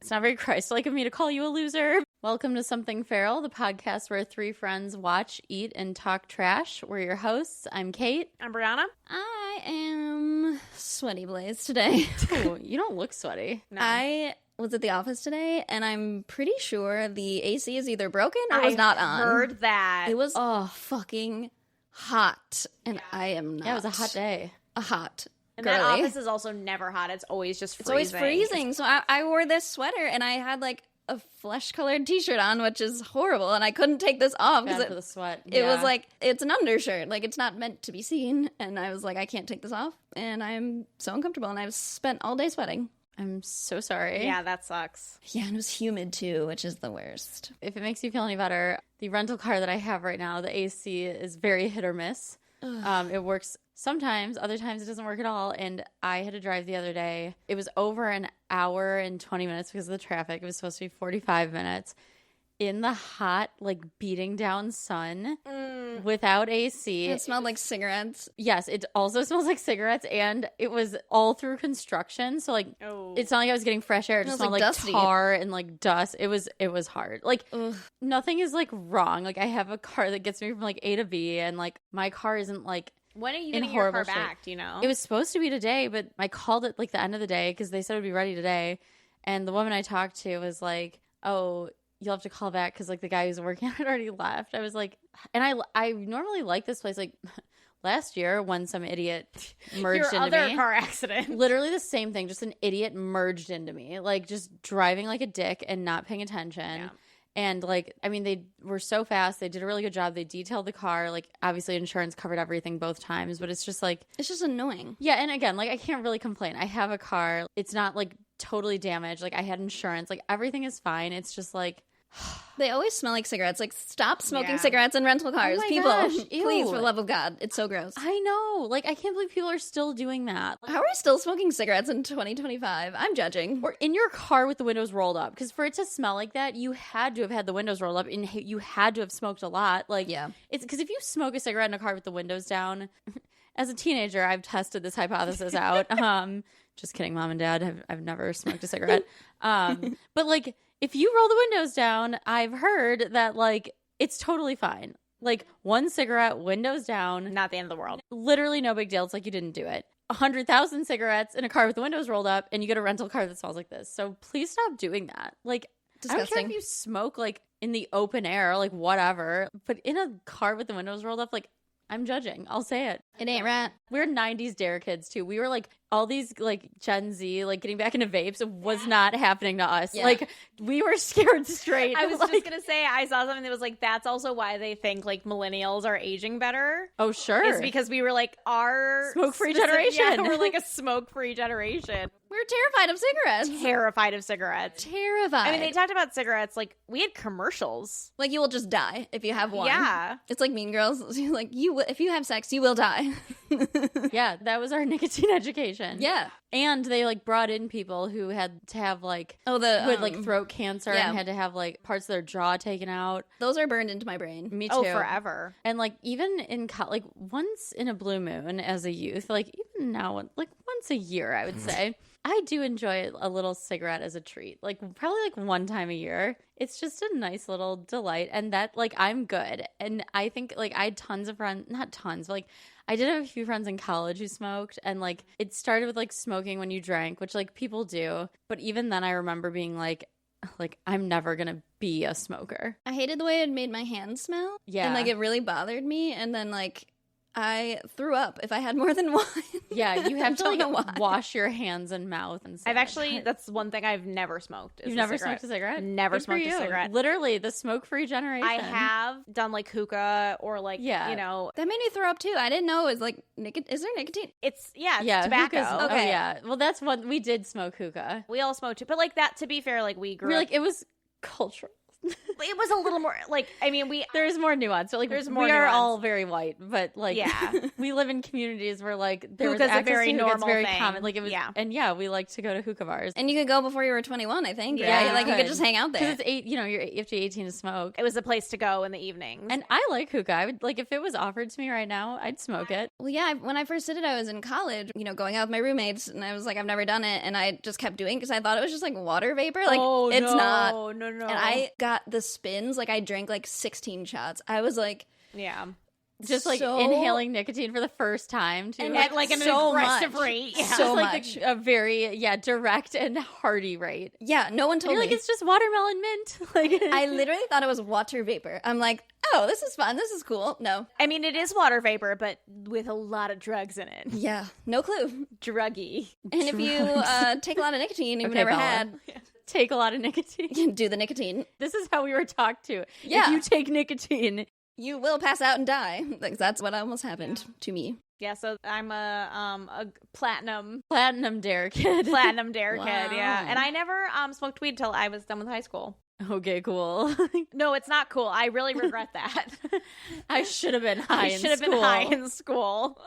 It's not very Christ-like of me to call you a loser. Welcome to Something Feral, the podcast where three friends watch, eat, and talk trash. We're your hosts. I'm Kate. I'm Brianna. I am sweaty Blaze today. Ooh, you don't look sweaty. No. I was at the office today, and I'm pretty sure the AC is either broken or was not on. I heard that. It was fucking hot, and I am not. Yeah, it was a hot day. A hot And girly. that office is also never hot. It's always just freezing. It's always freezing. So I wore this sweater, and I had like a flesh-colored t-shirt on, which is horrible, and I couldn't take this off because for the sweat. It was like, it's an undershirt. Like, it's not meant to be seen, and I was like, I can't take this off, and I'm so uncomfortable, and I've spent all day sweating. I'm so sorry. Yeah, that sucks. Yeah, and it was humid, too, which is the worst. If it makes you feel any better, the rental car that I have right now, the AC is very hit or miss. It works sometimes, other times it doesn't work at all. And I had to drive the other day. It was over an hour and 20 minutes because of the traffic. It was supposed to be 45 minutes in the hot, like beating down sun without AC. It smelled like cigarettes. Yes, it also smells like cigarettes, and it was all through construction. So like, It's not like I was getting fresh air. It just smelled like tar and like dust. It was hard. Like nothing is like wrong. Like I have a car that gets me from like A to B, and like my car isn't like. When are you getting your car back? Do you know? It was supposed to be today, but I called it like the end of the day because they said it would be ready today. And the woman I talked to was like, "Oh, you'll have to call back because like the guy who's working on it already left." I was like, and I normally like this place. Like last year when some idiot merged into Your other me, car accident, literally the same thing. Just an idiot merged into me, like just driving like a dick and not paying attention. Yeah. And like, I mean, they were so fast. They did a really good job. They detailed the car. Like, obviously, insurance covered everything both times. But it's just like, it's just annoying. Yeah, and again, like I can't really complain. I have a car. It's not like totally damaged. Like I had insurance. Like everything is fine. It's just like. They always smell like cigarettes. Like, stop smoking cigarettes in rental cars. Oh my people, gosh, please, for the love of God. It's so gross. I know. Like, I can't believe people are still doing that. How are we still smoking cigarettes in 2025? I'm judging. Or in your car with the windows rolled up. Because for it to smell like that, you had to have had the windows rolled up and you had to have smoked a lot. Like, yeah. It's because if you smoke a cigarette in a car with the windows down, as a teenager, I've tested this hypothesis out. Just kidding, Mom and Dad. I've never smoked a cigarette. But like, if you roll the windows down, I've heard that, like, it's totally fine. Like, one cigarette, windows down. Not the end of the world. Literally no big deal. It's like you didn't do it. 100,000 cigarettes in a car with the windows rolled up, and you get a rental car that smells like this. So please stop doing that. Like, disgusting. I don't care if you smoke, like, in the open air, like, whatever. But in a car with the windows rolled up, like, I'm judging. I'll say it. It ain't right. We're 90s dare kids, too. We were, like, all these, like, Gen Z, like, getting back into vapes was not happening to us. Yeah. Like, we were scared straight. I was just going to say, I saw something that was like, that's also why they think, like, millennials are aging better. Oh, sure. It's because we were, like, our... Smoke-free generation. Yeah, we're, like, a smoke-free generation. We were terrified of cigarettes. Terrified of cigarettes. Terrified. I mean, they talked about cigarettes. Like, we had commercials. Like, you will just die if you have one. Yeah. It's like Mean Girls. Like, if you have sex, you will die. Yeah, that was our nicotine education. Yeah. And they, like, brought in people who had to have, like, who had, like, throat cancer and had to have, like, parts of their jaw taken out. Those are burned into my brain. Me too. Oh, forever. And, like, even in, like, once in a blue moon as a youth, like, even now, like, once a year, I would say, I do enjoy a little cigarette as a treat. Like, probably, like, one time a year. It's just a nice little delight. And that, like, I'm good. And I think, like, I had tons of friends, not tons, but, like, I did have a few friends in college who smoked, and like it started with like smoking when you drank, which like people do. But even then I remember being like I'm never going to be a smoker. I hated the way it made my hands smell. Yeah. And like it really bothered me. And then like I threw up if I had more than one. Yeah, you have to like wash your hands and mouth and stuff. I've actually, that's one thing I've never smoked. You've never smoked a cigarette? Never smoked a cigarette. Literally the smoke-free generation. I have done like hookah or like, you know. That made me throw up too. I didn't know it was like, is there nicotine? It's tobacco. Okay. Oh yeah. Well, that's what we did smoke hookah. We all smoked too. But like that, to be fair, like we grew up. Like it was cultural. It was a little more like, I mean, There's more nuance. So, like, There's more we are nuance. all very white, but like, Yeah. we live in communities where like there was Hookah's a access very to hookah. It's normal very thing. common. Like it was, Yeah. and yeah, we like to go to hookah bars. And you could go before you were 21, I think. Yeah, Right? Like you could just hang out there. Because it's 8. You know, you have to be 18 to smoke. it was a place to go in the evenings. And I like hookah. I would like if it was offered to me right now, I'd smoke it. Well, yeah, when I first did it, I was in college, you know, going out with my roommates, and I was like, I've never done it, and I just kept doing it because I thought it was just like water vapor. Like, it's not. No. And I got the spins, like I drank like 16 shots. I was like, Yeah. Just like so- inhaling nicotine for the first time too. And At like an so aggressive much. rate. Yeah. So Just like much. a very direct and hearty rate. yeah, no one And told you're me. like, it's just watermelon mint. Like I literally thought it was water vapor. I'm like, oh, this is fun. This is cool. No. I mean, it is water vapor, but with a lot of drugs in it. Yeah, no clue. Druggy. And if you take a lot of nicotine you've Okay, never Bella. had, take a lot of nicotine. do the nicotine. This is how we were talked to. Yeah. If you take nicotine, You will pass out and die. Like that's what almost happened to me. Yeah, so I'm a platinum dare kid. dare Wow. kid, yeah. And I never smoked weed till I was done with high school. Okay, cool. No, it's not cool. I really regret that. I should have been high I in should have been school. high in school.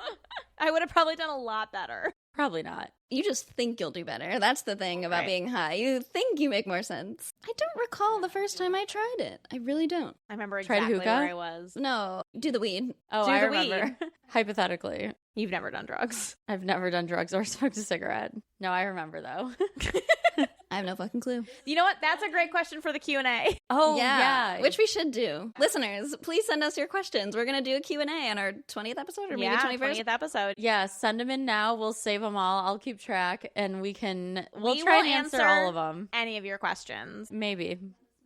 I would have probably done a lot better. Probably not. You just think you'll do better. That's the thing about Right. being high. You think you make more sense. I don't recall the first time I tried it. I really don't. I remember Tried exactly hookah? where I was. No, do the weed. Oh, Do I the remember. Hypothetically, You've never done drugs. I've never done drugs or smoked a cigarette. No, I remember though. I have no fucking clue. You know what? That's a great question for the Q&A. Oh yeah. Which we should do. Listeners, please send us your questions. We're going to do a Q&A on our 20th episode or maybe Yeah, 21st. 20th episode. Yeah, send them in now. We'll save them all. I'll keep track, and we'll We try will and answer answer all of them. Any of your questions. Maybe,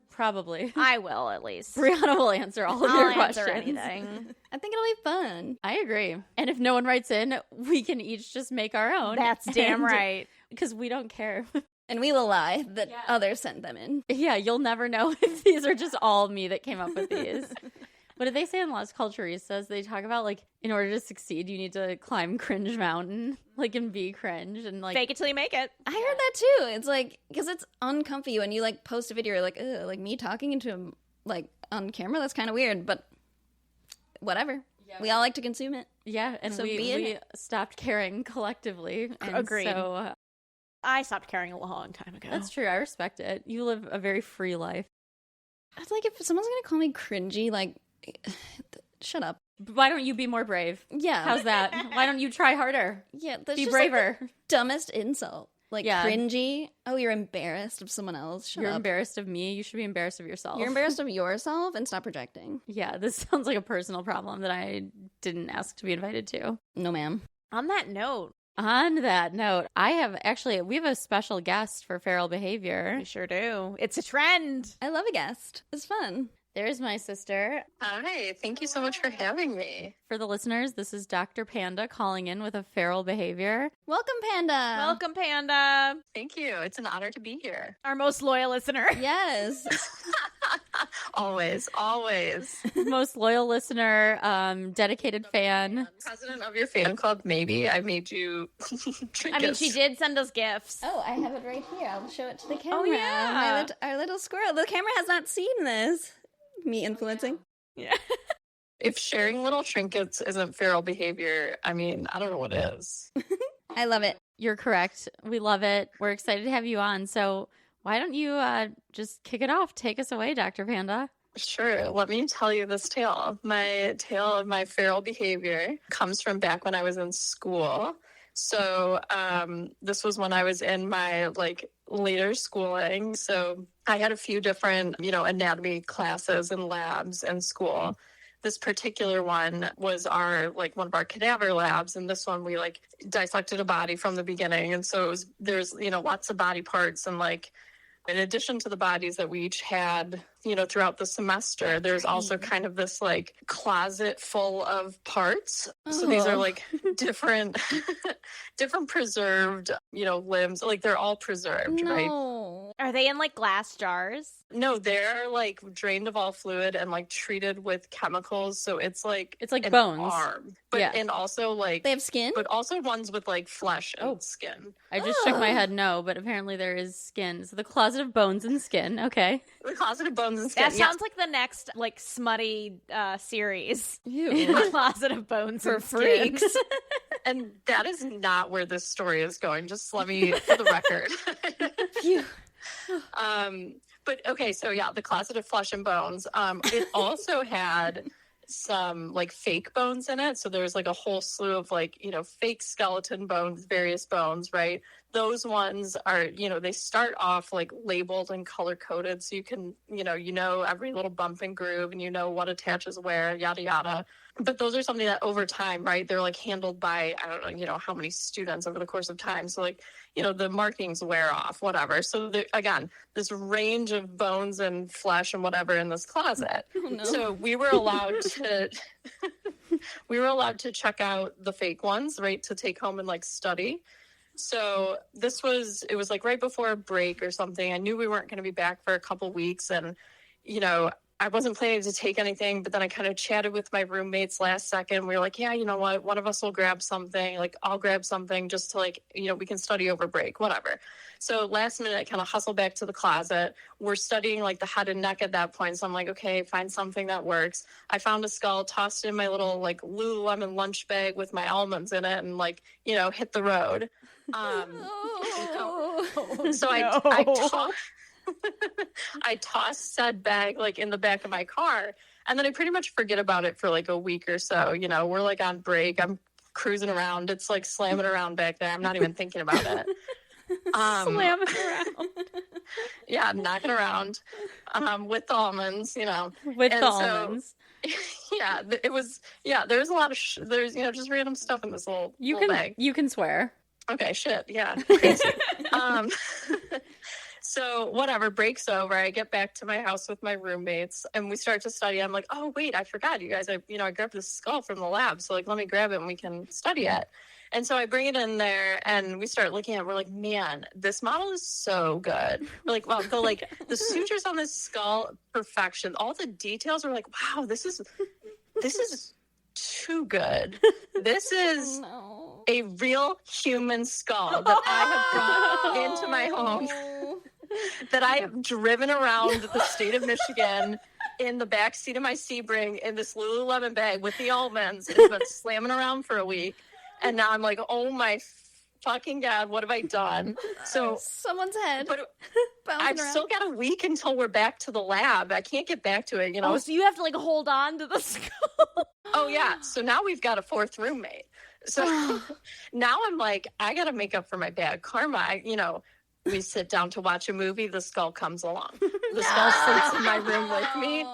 probably. I will, at least. Brianna will answer all of I'll your answer questions. anything. I think it'll be fun. I agree. And if no one writes in, we can each just make our own. That's damn right. Because we don't care. And we will lie that others sent them in. Yeah, you'll never know if these are just all me that came up with these. What did they say in Las Culturistas? They talk about, like, in order to succeed, you need to climb Cringe Mountain, like, and be cringe. And, like, Fake it till you make it. I heard that too. It's like, because it's uncomfy when you like post a video, you're like, ugh, like me talking into him, like on camera, that's kind of weird, but whatever. Yeah. We all like to consume it. yeah, and So be in we it. stopped caring collectively. And Agreed. So I stopped caring a long time ago. that's true. I respect it. You live a very free life. It's like if someone's gonna call me cringy, like, shut up. Why don't you be more brave? Yeah. How's that? Why don't you try harder? Yeah, that's Be just like braver. the dumbest insult. Like Yeah. cringy. Oh, you're embarrassed of someone else. Shut You're up. embarrassed of me. You should be embarrassed of yourself. You're embarrassed of yourself and stop projecting. Yeah, this sounds like a personal problem that I didn't ask to be invited to. No, ma'am. On that note, On that note, we have a special guest for Feral Behavior. we sure do. It's a trend. I love a guest. It's fun. There's my sister. Hi, thank you so much for having me. For the listeners, this is Dr. Panda calling in with a Feral Behavior. Welcome, Panda. Welcome, Panda. Thank you. It's an honor to be here. Our most loyal listener. Yes. Always, always. Most loyal listener, dedicated fan. President of your fan club, maybe. I made you I mean, she did send us gifts. Oh, I have it right here. I'll show it to the camera. yeah. Our little squirrel. The camera has not seen this. Me influencing. Yeah. If sharing little trinkets isn't feral behavior, I mean, I don't know what is. I love it. You're correct. We love it. We're excited to have you on. So why don't you just kick it off? Take us away, Dr. Panda. Sure. Let me tell you this tale. My tale of my feral behavior comes from back when I was in school. So this was when I was in my later schooling. So I had a few different, anatomy classes and labs in school. This particular one was one of our cadaver labs. And this one we dissected a body from the beginning. And so there's lots of body parts and in addition to the bodies that we each had, throughout the semester, there's also kind of this closet full of parts. So these are different preserved, limbs. They're all preserved, right? No. Are they in like glass jars? No, they're like drained of all fluid and like treated with chemicals. So it's like an bones. arm, but Yeah. and also like They have skin? but also ones with like flesh and skin. I just shook my head no, but apparently there is skin. So the closet of bones and skin. Okay. The closet of bones and skin. That sounds like the next like smutty series. Ew. The Closet of Bones For and freaks. Skin. And that is not where this story is going. Just let me, for the record. Phew. But okay, so yeah, the closet of flesh and bones. It also had some like fake bones in it. So there's like a whole slew of like, fake skeleton bones, various bones, right? Those ones are, they start off like labeled and color coded. So you can, every little bump and groove and what attaches where, yada, yada. But those are something that over time, right, they're like handled by, I don't know, how many students over the course of time. So like, the markings wear off, whatever. So again, this range of bones and flesh and whatever in this closet. Oh, no. So we were allowed to check out the fake ones, right, to take home and like study. So it was like right before a break or something. I knew we weren't going to be back for a couple weeks, and I wasn't planning to take anything, but then I kind of chatted with my roommates last second. We were like, yeah, you know what? One of us will grab something. Like, I'll grab something just to like, we can study over break, whatever. So last minute, I kind of hustle back to the closet. We're studying like the head and neck at that point. So I'm like, okay, find something that works. I found a skull, tossed it in my little like Lululemon lunch bag with my almonds in it and like, hit the road. I tossed said bag like in the back of my car, and then I pretty much forget about it for like a week or so. We're like on break. I'm cruising around. It's like slamming around back there. I'm not even thinking about it. Slamming around. Yeah, I'm knocking around with the almonds, With the almonds. Yeah, it was. Yeah, there's a lot of there's just random stuff in this little bag. You can swear. Okay, shit. Yeah, crazy. So whatever, break's over. I get back to my house with my roommates and we start to study. I'm like, oh wait, I forgot, you guys. I grabbed this skull from the lab. So like, let me grab it and we can study it. And so I bring it in there and we start looking at it. We're like, man, this model is so good. We're like, wow, the sutures on this skull, perfection. All the details are like, wow, this is too good. This is a real human skull that I have brought into my home. That I have driven around the state of Michigan in the back seat of my Sebring in this Lululemon bag with the almonds. It's been slamming around for a week. And now I'm like, oh my fucking God, what have I done? So someone's head. But I've still got a week until we're back to the lab. I can't get back to it, Oh, so you have to like hold on to the skull. Oh yeah. So now we've got a fourth roommate. So now I'm like, I got to make up for my bad karma. We sit down to watch a movie, the skull comes along. The skull sits in my room with me.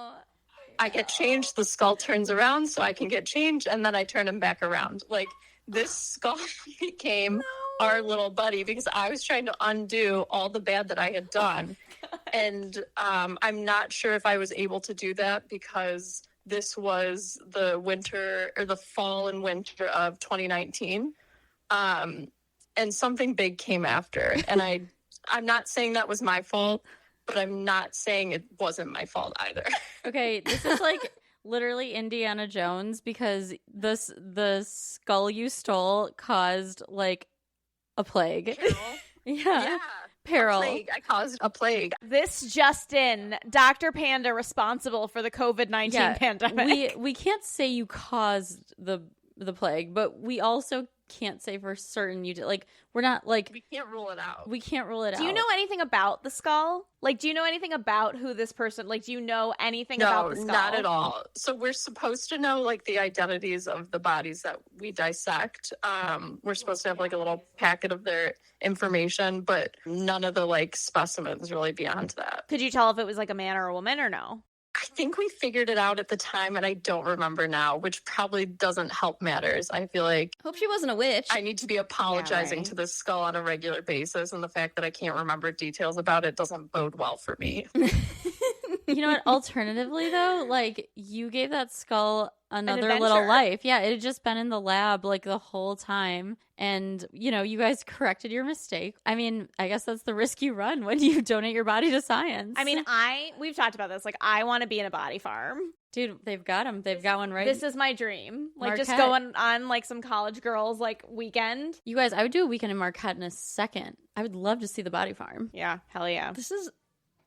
I get changed, the skull turns around so I can get changed, and then I turn him back around. Like, this skull became our little buddy because I was trying to undo all the bad that I had done. And I'm not sure if I was able to do that because this was the fall and winter of 2019. And something big came after. And I'm not saying that was my fault, but I'm not saying it wasn't my fault either. Okay, this is like literally Indiana Jones because the skull you stole caused like a plague. Yeah. Peril. I caused a plague. This just in, Dr. Panda responsible for the COVID-19 pandemic. We can't say you caused the plague, but we also can't say for certain you did. Like, we're not like, we can't rule it out. Do you know anything about the skull? Like, do you know anything about who this person, like, do you know anything about the skull? No, not at all. So we're supposed to know like the identities of the bodies that we dissect. We're supposed to have like a little packet of their information, but none of the like specimens really beyond that. Could you tell if it was like a man or a woman or no? I think we figured it out at the time, and I don't remember now, which probably doesn't help matters. I feel like Hope she wasn't a witch. I need to be apologizing to this skull on a regular basis, and the fact that I can't remember details about it doesn't bode well for me. You know what? Alternatively, though, like, you gave that skull another little adventure. life. Yeah, it had just been in the lab, like, the whole time. And, you know, you guys corrected your mistake. I mean, I guess that's the risk you run when you donate your body to science. I mean, we've talked about this. Like, I want to be in a body farm. Dude, they've got them. They've got one right. This is my dream. Like, just Marquette. going on, like, some college girls, like, weekend. You guys, I would do a weekend in Marquette in a second. I would love to see the body farm. Yeah, hell yeah. This is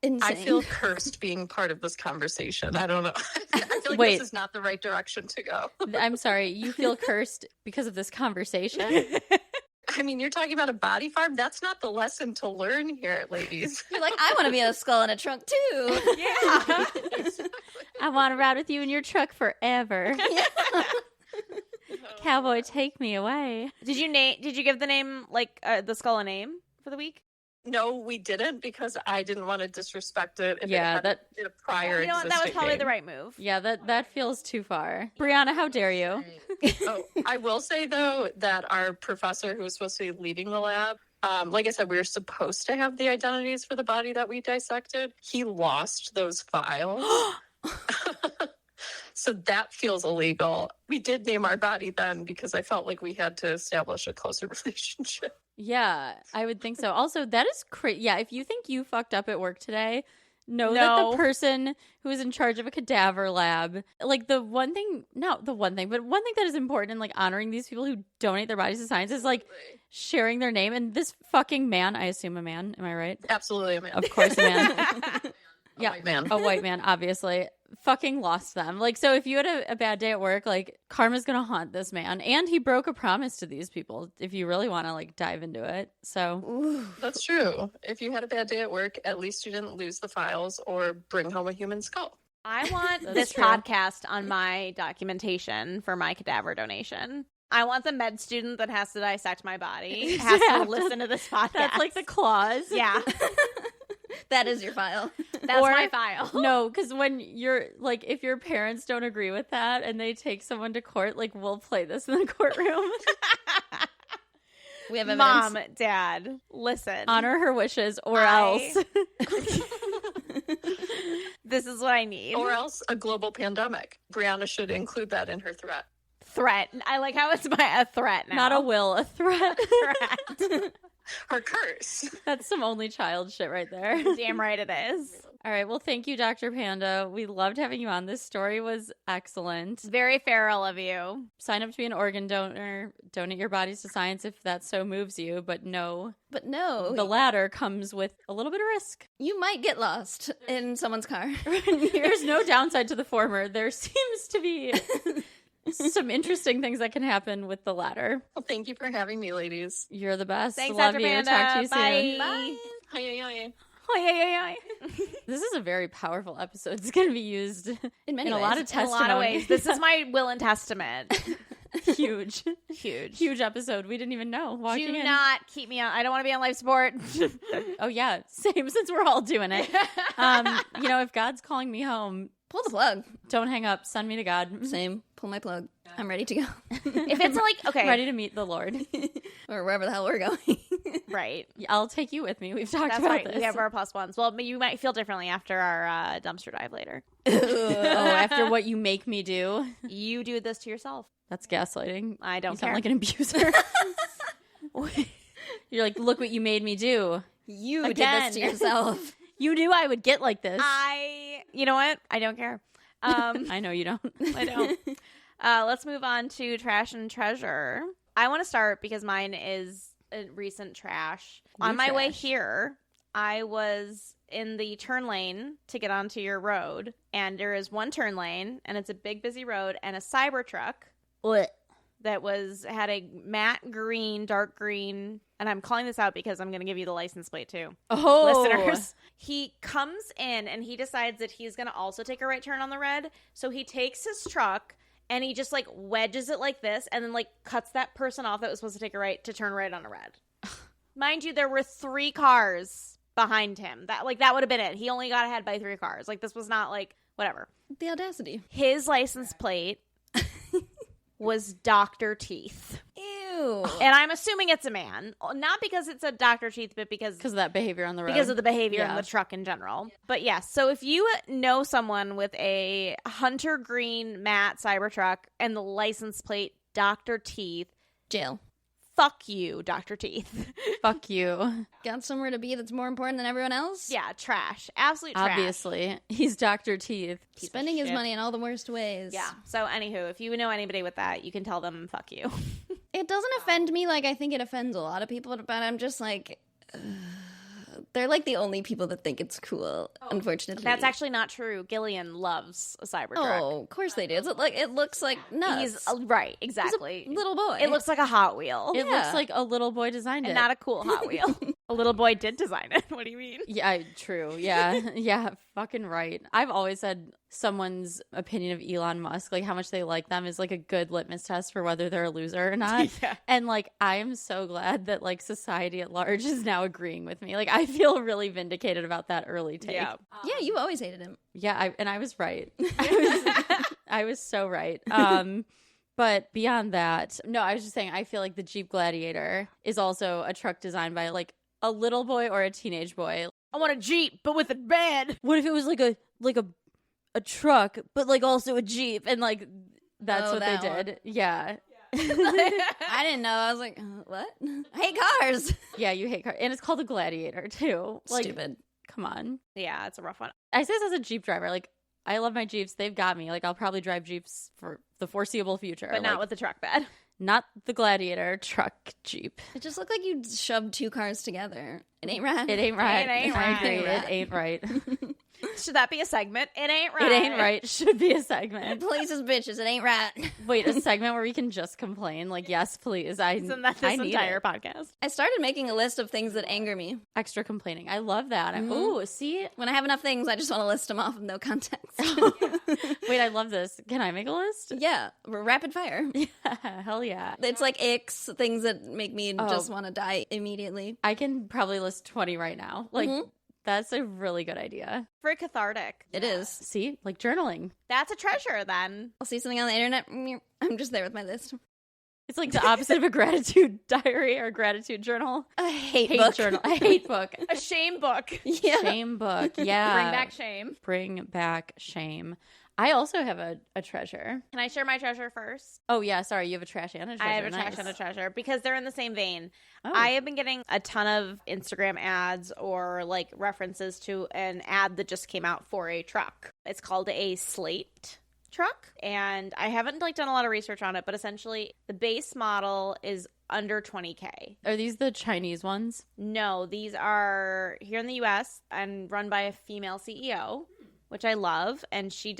insane. I feel cursed being part of this conversation. I don't know. I feel like Wait. this is not the right direction to go. I'm sorry. You feel cursed because of this conversation? I mean, you're talking about a body farm? That's not the lesson to learn here, ladies. You're like, I want to be a skull in a trunk too. Yeah. I want to ride with you in your truck forever. Cowboy, take me away. Did you give the name, like, the skull a name for the week? No, we didn't because I didn't want to disrespect it. If Yeah, it had a prior You know what? That was existing probably name. the right move. Yeah, that feels too far. Brianna, how dare you? Oh, I will say, though, that our professor who was supposed to be leading the lab, like I said, we were supposed to have the identities for the body that we dissected. He lost those files. So that feels illegal. We did name our body then because I felt like we had to establish a closer relationship. Yeah, I would think so. Also, that is crazy. Yeah, if you think you fucked up at work today, know that No. the person who is in charge of a cadaver lab, like but one thing that is important in like honoring these people who donate their bodies to science is like sharing their name. And this fucking man, I assume a man, am I right? Absolutely, a man. Of course, a man. A white man. A white man, obviously. Fucking lost them. Like, so if you had a bad day at work, like, karma's gonna haunt this man. And he broke a promise to these people, if you really want to, like, dive into it. So. That's true. If you had a bad day at work, at least you didn't lose the files or bring home a human skull. I want That's this true. podcast on my documentation for my cadaver donation. I want the med student that has to dissect my body has to listen to this podcast. That's like the clause. Yeah, That is your file. that's Or- my file. No, because when you're like, if your parents don't agree with that and they take someone to court, like, we'll play this in the courtroom. We have evidence. Mom, Dad, listen. Honor her wishes or I- else. This is what I need. Or else a global pandemic. Brianna should include that in her threat. Threat. I like how it's a threat now. Not a will, a threat. threat. Her curse. That's some only child shit right there. Damn right it is. All right. Well, thank you, Dr. Panda. We loved having you on. This story was excellent. Very feral of you. Sign up to be an organ donor. Donate your bodies to science if that so moves you. But no, But no, the latter comes with a little bit of risk. you might get lost in someone's car. There's no downside to the former. There seems to be some interesting things that can happen with the latter. Well, thank you for having me, ladies. You're the best. Thanks, Love Dr. you. Panda. Talk to you Bye. soon. Bye. Hi, hi. Oh, yeah. This is a very powerful episode. It's going to be used In many in a ways. lot of In a testimony. lot of ways. This is my will and testament. Huge. Huge episode. We didn't even know walking Do in. not keep me on. I don't want to be on life support. Oh, yeah. Same, since we're all doing it. If God's calling me home, Pull the plug. don't hang up. Send me to God. Same. Pull my plug. I'm ready to go. If it's like, okay. Ready to meet the Lord. Or wherever the hell we're going. Right. I'll take you with me. We've talked That's about right. this. We have our plus ones. Well, you might feel differently after our dumpster dive later. after what you make me do. You do this to yourself. That's gaslighting. I don't You care. sound like an abuser. You're like, look what you made me do. You Again. did this to yourself. You knew I would get like this. You know what? I don't care. I know you don't. I don't. Let's move on to trash and treasure. I want to start because mine is a recent trash. On my way trash. here, I was in the turn lane to get onto your road, and there is one turn lane, and it's a big, busy road, and a Cybertruck What? that had a matte green, dark green, and I'm calling this out because I'm going to give you the license plate too. Oh, Listeners, he comes in and he decides that he's going to also take a right turn on the red. So he takes his truck and he just like wedges it like this and then like cuts that person off that was supposed to take a right to turn right on a red. Mind you, there were 3 cars behind him. That would have been it. He only got ahead by 3 cars. Like, this was not like whatever. The audacity. His license plate was Dr. Teeth. Ew. Ew. And I'm assuming it's a man. Not because it's a Dr. Teeth, but because of that behavior on the road. Because of the behavior in Yeah. the truck in general. But yeah, so if you know someone with a hunter green matte Cybertruck and the license plate Dr. Teeth, Jail. fuck you, Dr. Teeth. Fuck you. Got somewhere to be that's more important than everyone else? Yeah, trash. Absolute trash. Obviously. He's Dr. Teeth. Spending his shit. money in all the worst ways. Yeah. So anywho, if you know anybody with that, you can tell them fuck you. It doesn't offend me like I think it offends a lot of people, but I'm just like, they're like the only people that think it's cool, unfortunately. That's actually not true. Gillian loves a Cybertruck. Oh, of course they do. It's like, it looks like nuts. He's right, exactly. He's a little boy. It looks like a Hot Wheel. It Yeah. looks like a little boy designed and it. not a cool Hot Wheel. A little boy did design it. What do you mean? Yeah, true. Yeah. Yeah, fucking right. I've always said someone's opinion of Elon Musk, like how much they like them, is like a good litmus test for whether they're a loser or not. Yeah. And like, I am so glad that like society at large is now agreeing with me. Like, I feel really vindicated about that early take. Yeah. yeah, you've always hated him. Yeah, I was right. I was so right. But beyond that, no, I was just saying, I feel like the Jeep Gladiator is also a truck designed by like a little boy or a teenage boy. I want a Jeep, but with a bed. What if it was like a truck, but like also a Jeep, and like that's Oh, what they that did. Yeah. I didn't know. I was like, what? I hate cars. Yeah, you hate cars, and it's called a Gladiator too. Like, Stupid. come on. Yeah, it's a rough one. I say this as a Jeep driver. Like, I love my Jeeps. They've got me. Like, I'll probably drive Jeeps for the foreseeable future. But not Like, with the truck bed. not the Gladiator truck Jeep. It just looked like you shoved two cars together. It ain't right. It ain't right. It ain't I right. agree. It ain't right. Should that be a segment? It ain't right. It ain't right. Should be a segment. Places, bitches. It ain't right. Wait, a segment where we can just complain? Like, yes, please. Isn't that I this need entire it. podcast? I started making a list of things that anger me. Extra complaining. I love that. Mm-hmm. Ooh, see? When I have enough things, I just want to list them off with no context. Wait, I love this. Can I make a list? Yeah, rapid fire. Yeah, hell yeah. It's like icks, things that make me Oh. just want to die immediately. I can probably list 20 right now. Like, Mm-hmm. that's a really good idea. Very cathartic. It is. See? Like journaling. That's a treasure then. I'll see something on the internet. I'm just there with my list. It's like the opposite of a gratitude diary or a gratitude journal. A hate Hate book. journal. A hate book. A shame book. Yeah. Shame book. Yeah. Bring back shame. Bring back shame. I also have a treasure. Can I share my treasure first? Oh, yeah. Sorry. You have a trash and a treasure. I have a trash Nice. and a treasure because they're in the same vein. Oh. I have been getting a ton of Instagram ads or like references to an ad that just came out for a truck. It's called a Slate truck, and I haven't like done a lot of research on it, but essentially the base model is under 20K. Are these the Chinese ones? No, these are here in the US and run by a female CEO, which I love, and she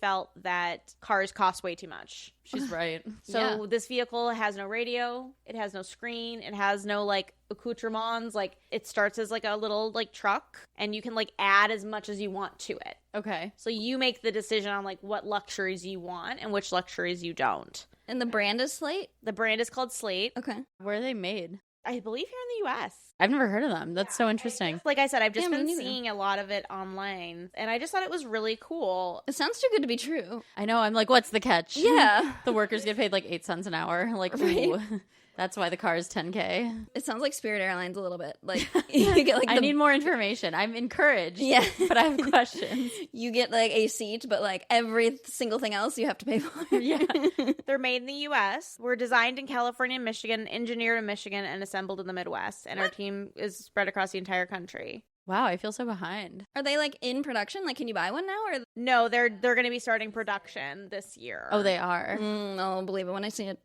felt that cars cost way too much. She's right. So Yeah. this vehicle has no radio, it has no screen, it has no like accoutrements. Like it starts as like a little like truck, and you can like add as much as you want to it. Okay. So you make the decision on like what luxuries you want and which luxuries you don't. And the brand is Slate? The brand is called Slate. Okay. Oh. Where are they made? I believe here in the US. I've never heard of them. That's so interesting. Like I said, I've just Yeah, me been neither. seeing a lot of it online, and I just thought it was really cool. It sounds too good to be true. I know. I'm like, what's the catch? Yeah. The workers get paid like 8 cents an hour. Like, Right. ooh, that's why the car is 10K. It sounds like Spirit Airlines a little bit. Like you get like I need more information. I'm encouraged. Yeah. But I have questions. you get like a seat, but like every single thing else you have to pay for. Yeah. They're made in the U.S. We're designed in California and Michigan, engineered in Michigan, and assembled in the Midwest. And our team is spread across the entire country. Wow, I feel so behind. Are they like in production? Like, can you buy one now? Or No, they're going to be starting production this year. Oh, they are. I'll believe it when I see it.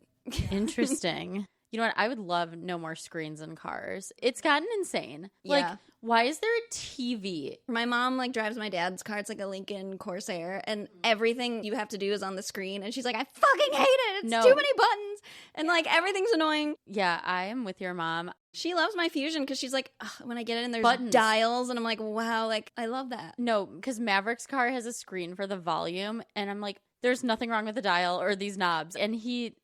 Interesting. You know what? I would love no more screens in cars. It's gotten insane. Like, Yeah. why is there a TV? My mom like drives my dad's car. It's like a Lincoln Corsair, and everything you have to do is on the screen. And she's like, I fucking hate it. It's No. too many buttons, and like everything's annoying. Yeah, I am with your mom. She loves my Fusion because she's like, "Ugh, when I get in, there's Buttons. dials, and I'm like, wow, like I love that. No, because Maverick's car has a screen for the volume, and I'm like, there's nothing wrong with the dial or these knobs. And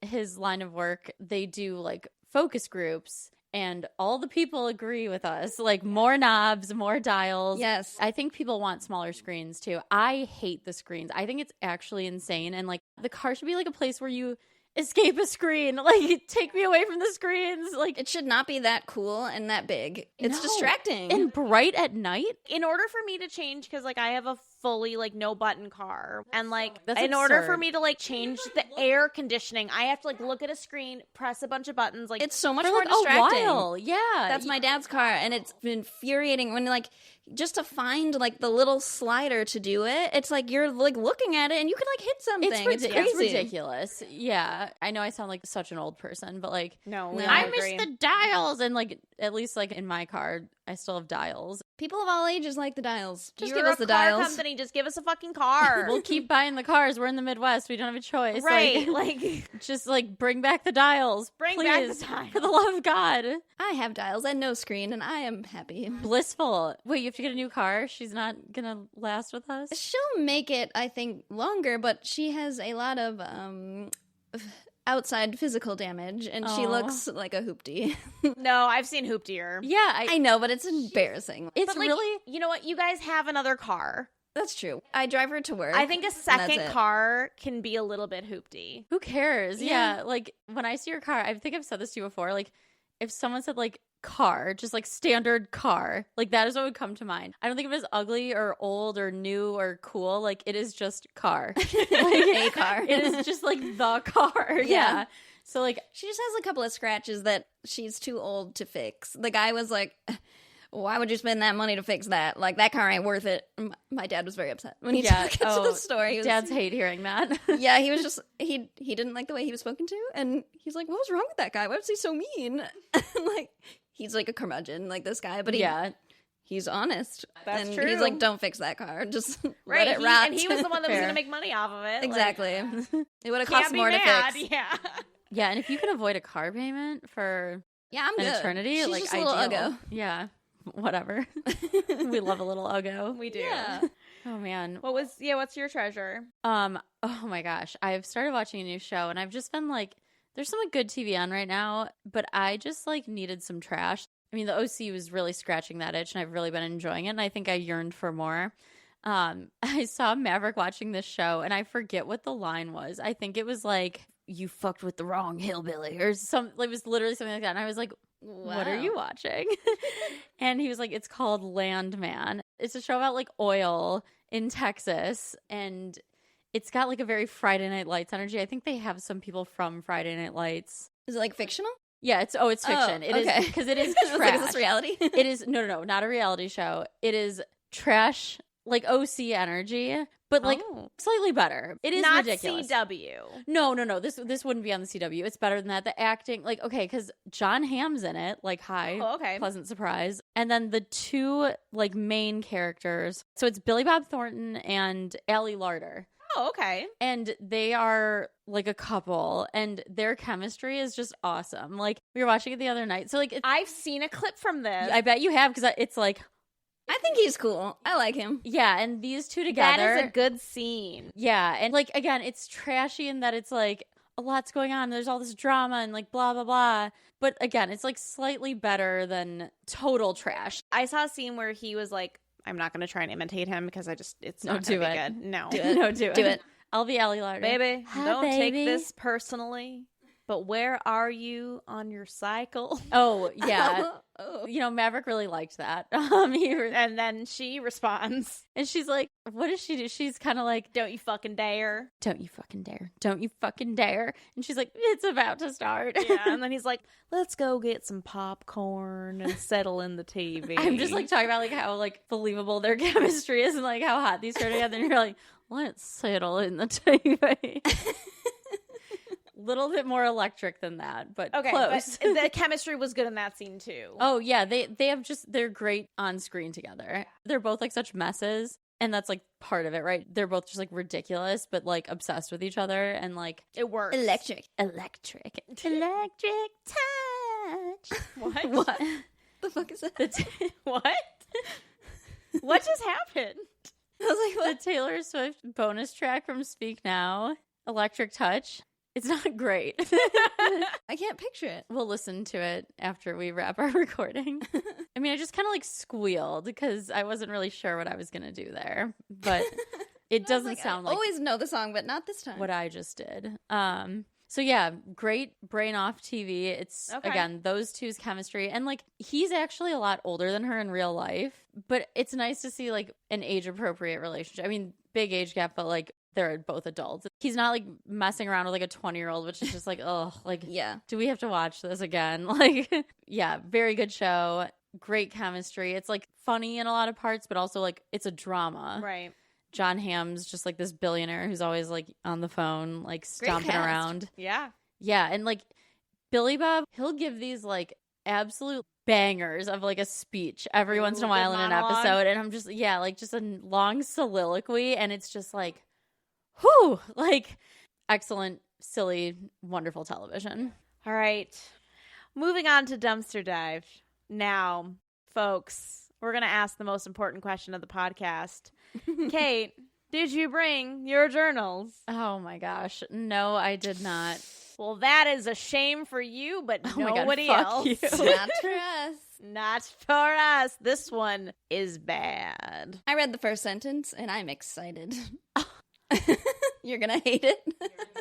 his line of work, they do like focus groups, and all the people agree with us. Like more knobs, more dials. Yes. I think people want smaller screens too. I hate the screens. I think it's actually insane. And like the car should be like a place where you escape a screen. Like, take me away from the screens. Like, It should not be that cool and that big. It's No. distracting. and bright at night. In order for me to change, because like I have a fully like no button car, and like That's in order for absurd. me to like change the air conditioning, I have to like look at a screen, press a bunch of buttons. Like It's so much For more like distracting. a while. Yeah. That's my dad's car, and it's infuriating when like just to find like the little slider to do it. It's like you're like looking at it and you can like hit something. It's crazy. It's ridiculous. Yeah. I know I sound like such an old person, but like, no, No. I agree. miss the dials. And like, at least like in my car, I still have dials. People of all ages like the dials. Just You're give us a the car dials. company. Just give us a fucking car. We'll keep buying the cars. We're in the Midwest. We don't have a choice. right. Like, Like just like bring back the dials. Bring please, back the dials. For the love of God. I have dials and no screen, and I am happy. Blissful. Wait, you have to get a new car? She's not gonna last with us? She'll make it, I think, longer, but she has a lot of outside physical damage, and she Aw. looks like a hoopty. no, I've seen hooptier. Yeah, I know, but it's embarrassing. it's But like, really you know what? You guys have another car. That's true. I drive her to work. I think a that's second it. car can be a little bit hoopty. who cares? Yeah. Yeah, like when I see your car, I think I've said this to you before. Like if someone said like car, just like standard car, like that is what would come to mind. I don't think of it as ugly or old or new or cool. Like it is just car. Like, A car. It is just like the car. Yeah. Yeah. So like She just has a couple of scratches that she's too old to fix. The guy was like, why would you spend that money to fix that? Like, that car ain't worth it. My dad was very upset when he Yeah. took us to the store. He was, dads hate hearing that. yeah, he was just, he didn't like the way he was spoken to. And he's like, what was wrong with that guy? Why was he so mean? Like, he's like a curmudgeon, like this guy. But Yeah. he's honest. That's and true. He's like, don't fix that car. Just Right. let it rot. And he was the one that was Fair. going to make money off of it. Exactly. It would have Like, cost can't be more to mad. fix. Yeah. Yeah, and if you can avoid a car payment for Yeah, I'm an good. eternity, She's like just a little ideal. uggo. Yeah. Whatever. We love a little uggo. We do. Yeah. Oh man. What's your treasure? Oh my gosh. I've started watching a new show and I've just been like, there's some good TV on right now, but I just like needed some trash. I mean, the OC was really scratching that itch and I've really been enjoying it and I think I yearned for more. I saw Maverick watching this show and I forget what the line was. I think it was like, you fucked with the wrong hillbilly or some, it was literally something like that. And I was like, what are Wow. you watching? And he was like, it's called Landman. It's a show about like oil in Texas and it's got like a very Friday Night Lights energy. I think they have some people from Friday Night Lights. Is it like fictional? Yeah, it's fiction. It is okay. because it is I was like, is trash. this reality? It is no, not a reality show. It is trash, like OC energy, but like slightly better. It is Not ridiculous. CW. No. This wouldn't be on the CW. It's better than that. The acting, like, okay, because John Hamm's in it. Like, hi, Oh, okay. pleasant surprise. And then the two like main characters. So it's Billy Bob Thornton and Allie Larder. Oh, okay. And they are like a couple, and their chemistry is just awesome. Like we were watching it the other night. So like, I've seen a clip from this. I bet you have because it's like, I think he's cool. I like him. yeah, and these two together. That is a good scene. Yeah, and like again, it's trashy in that it's like a lot's going on. There's all this drama and like blah blah blah. But again, it's like slightly better than total trash. I saw a scene where he was like, I'm not going to try and imitate him because it's not do going to be it. good. No. Do it. No, do it. Do it. I'll be Allie Larder. Baby, Hi, don't baby. take this personally, but where are you on your cycle? Oh yeah. Oh. You know, Maverick really liked that. And then she responds, And she's like, what does she do? She's kind of like, don't you fucking dare. don't you fucking dare. Don't you fucking dare. And she's like, it's about to start. Yeah. And then he's like, let's go get some popcorn and settle in the TV. I'm just like talking about like how like believable their chemistry is and like how hot these are together. And you're like, let's settle in the TV. Little bit more electric than that, but okay, close. but the chemistry was good in that scene too. Oh yeah, they have just, they're great on screen together. They're both like such messes, and that's like part of it, right? They're both just like ridiculous, but like obsessed with each other, and like It works. Electric. electric touch. What? What? The fuck is that? What? What just happened? I was like, The what? Taylor Swift bonus track from Speak Now, Electric Touch. It's not great. I can't picture it. We'll listen to it after we wrap our recording. I mean, I just kind of like squealed because I wasn't really sure what I was going to do there, but it doesn't sound like always know the song, but not this time. what I just did. So yeah, great brain off TV. It's Okay. again, those two's chemistry. And like he's actually a lot older than her in real life, but it's nice to see like an age appropriate relationship. I mean, big age gap, but like they're both adults. He's not like messing around with like a 20-year-old, which is just like, oh, like, Yeah. do we have to watch this again? Like, yeah, very good show. Great chemistry. It's like funny in a lot of parts, but also like it's a drama. Right. John Hamm's just like this billionaire who's always like on the phone, like stomping cast. around. Yeah. Yeah. And like Billy Bob, he'll give these like absolute bangers of like a speech every once in a Ooh, while good in an monologue. episode. And I'm just, yeah, like just a long soliloquy. And it's just like, whew, like excellent, silly, wonderful television. All right. Moving on to Dumpster Dive. Now, folks, we're going to ask the most important question of the podcast. Kate, did you bring your journals? Oh my gosh. No, I did not. Well, that is a shame for you, but Oh my God, nobody fuck else. you. Not for us. Not for us. This one is bad. I read the first sentence and I'm excited. You're gonna hate it.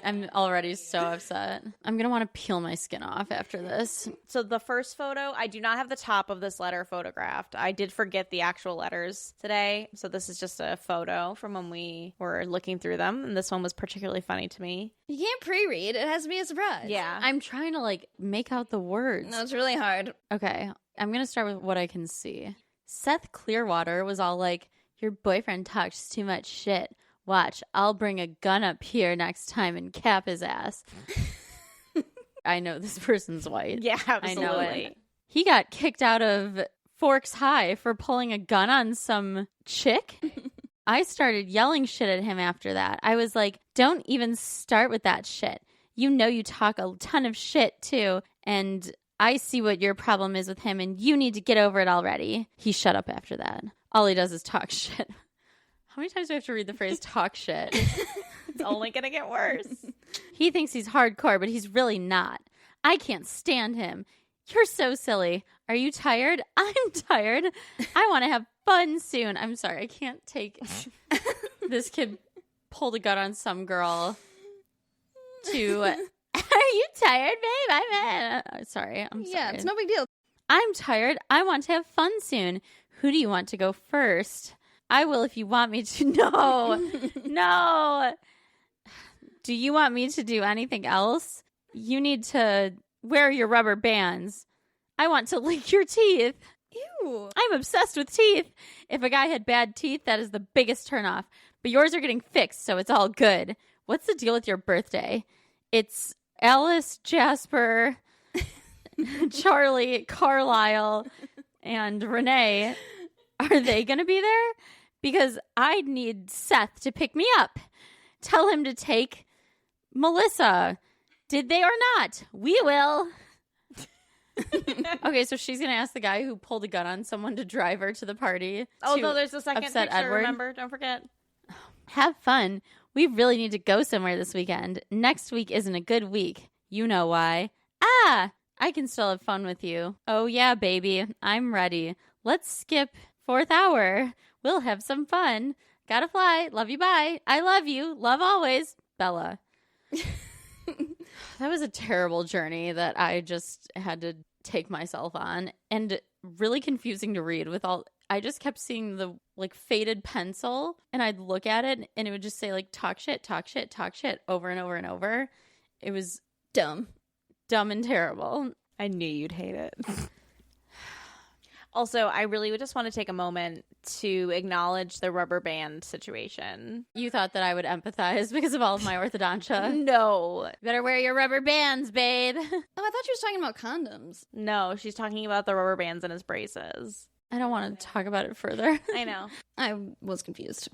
I'm already so upset. I'm going to want to peel my skin off after this. So the first photo, I do not have the top of this letter photographed. I did forget the actual letters today. So this is just a photo from when we were looking through them. And this one was particularly funny to me. You can't pre-read. It has to be a surprise. Yeah. I'm trying to like make out the words. No, it's really hard. Okay, I'm going to start with what I can see. Seth Clearwater was all like, your boyfriend talks too much shit. Watch, I'll bring a gun up here next time and cap his ass. I know this person's white. Yeah, I know absolutely. it. He got kicked out of Forks High for pulling a gun on some chick. I started yelling shit at him after that. I was like, don't even start with that shit. You know you talk a ton of shit too, and I see what your problem is with him, and you need to get over it already. He shut up after that. All he does is talk shit. How many times do I have to read the phrase talk shit? It's only going to get worse. He thinks he's hardcore, but he's really not. I can't stand him. You're so silly. Are you tired? I'm tired. I want to have fun soon. I'm sorry. I can't take this kid pulled a gun on some girl to, are you tired, babe? I'm sorry. I'm sorry. Yeah, it's no big deal. I'm tired. I want to have fun soon. Who do you want to go first? I will if you want me to. No. No. Do you want me to do anything else? You need to wear your rubber bands. I want to lick your teeth. Ew. I'm obsessed with teeth. If a guy had bad teeth, that is the biggest turnoff. But yours are getting fixed, so it's all good. What's the deal with your birthday? It's Alice, Jasper, Charlie, Carlisle, and Renee. Are they going to be there? Because I need Seth to pick me up. Tell him to take Melissa. Did they or not? We will. Okay, so she's going to ask the guy who pulled a gun on someone to drive her to the party. Oh, to no, there's a second upset picture, Edward. remember? Don't forget. Have fun. We really need to go somewhere this weekend. Next week isn't a good week. You know why. Ah, I can still have fun with you. Oh, yeah, baby. I'm ready. Let's skip 4th hour. We'll have some fun. Gotta fly. Love you. Bye. I love you. Love always. Bella. That was a terrible journey that I just had to take myself on, and really confusing to read with all. I just kept seeing the like faded pencil, and I'd look at it and it would just say like talk shit, talk shit, talk shit over and over and over. It was Dumb. and terrible. I knew you'd hate it. Also, I really would just want to take a moment to acknowledge the rubber band situation. You thought that I would empathize because of all of my orthodontia. No. Better wear your rubber bands, babe. Oh, I thought you was talking about condoms. No, she's talking about the rubber bands in his braces. I don't want to talk about it further. I know. I was confused.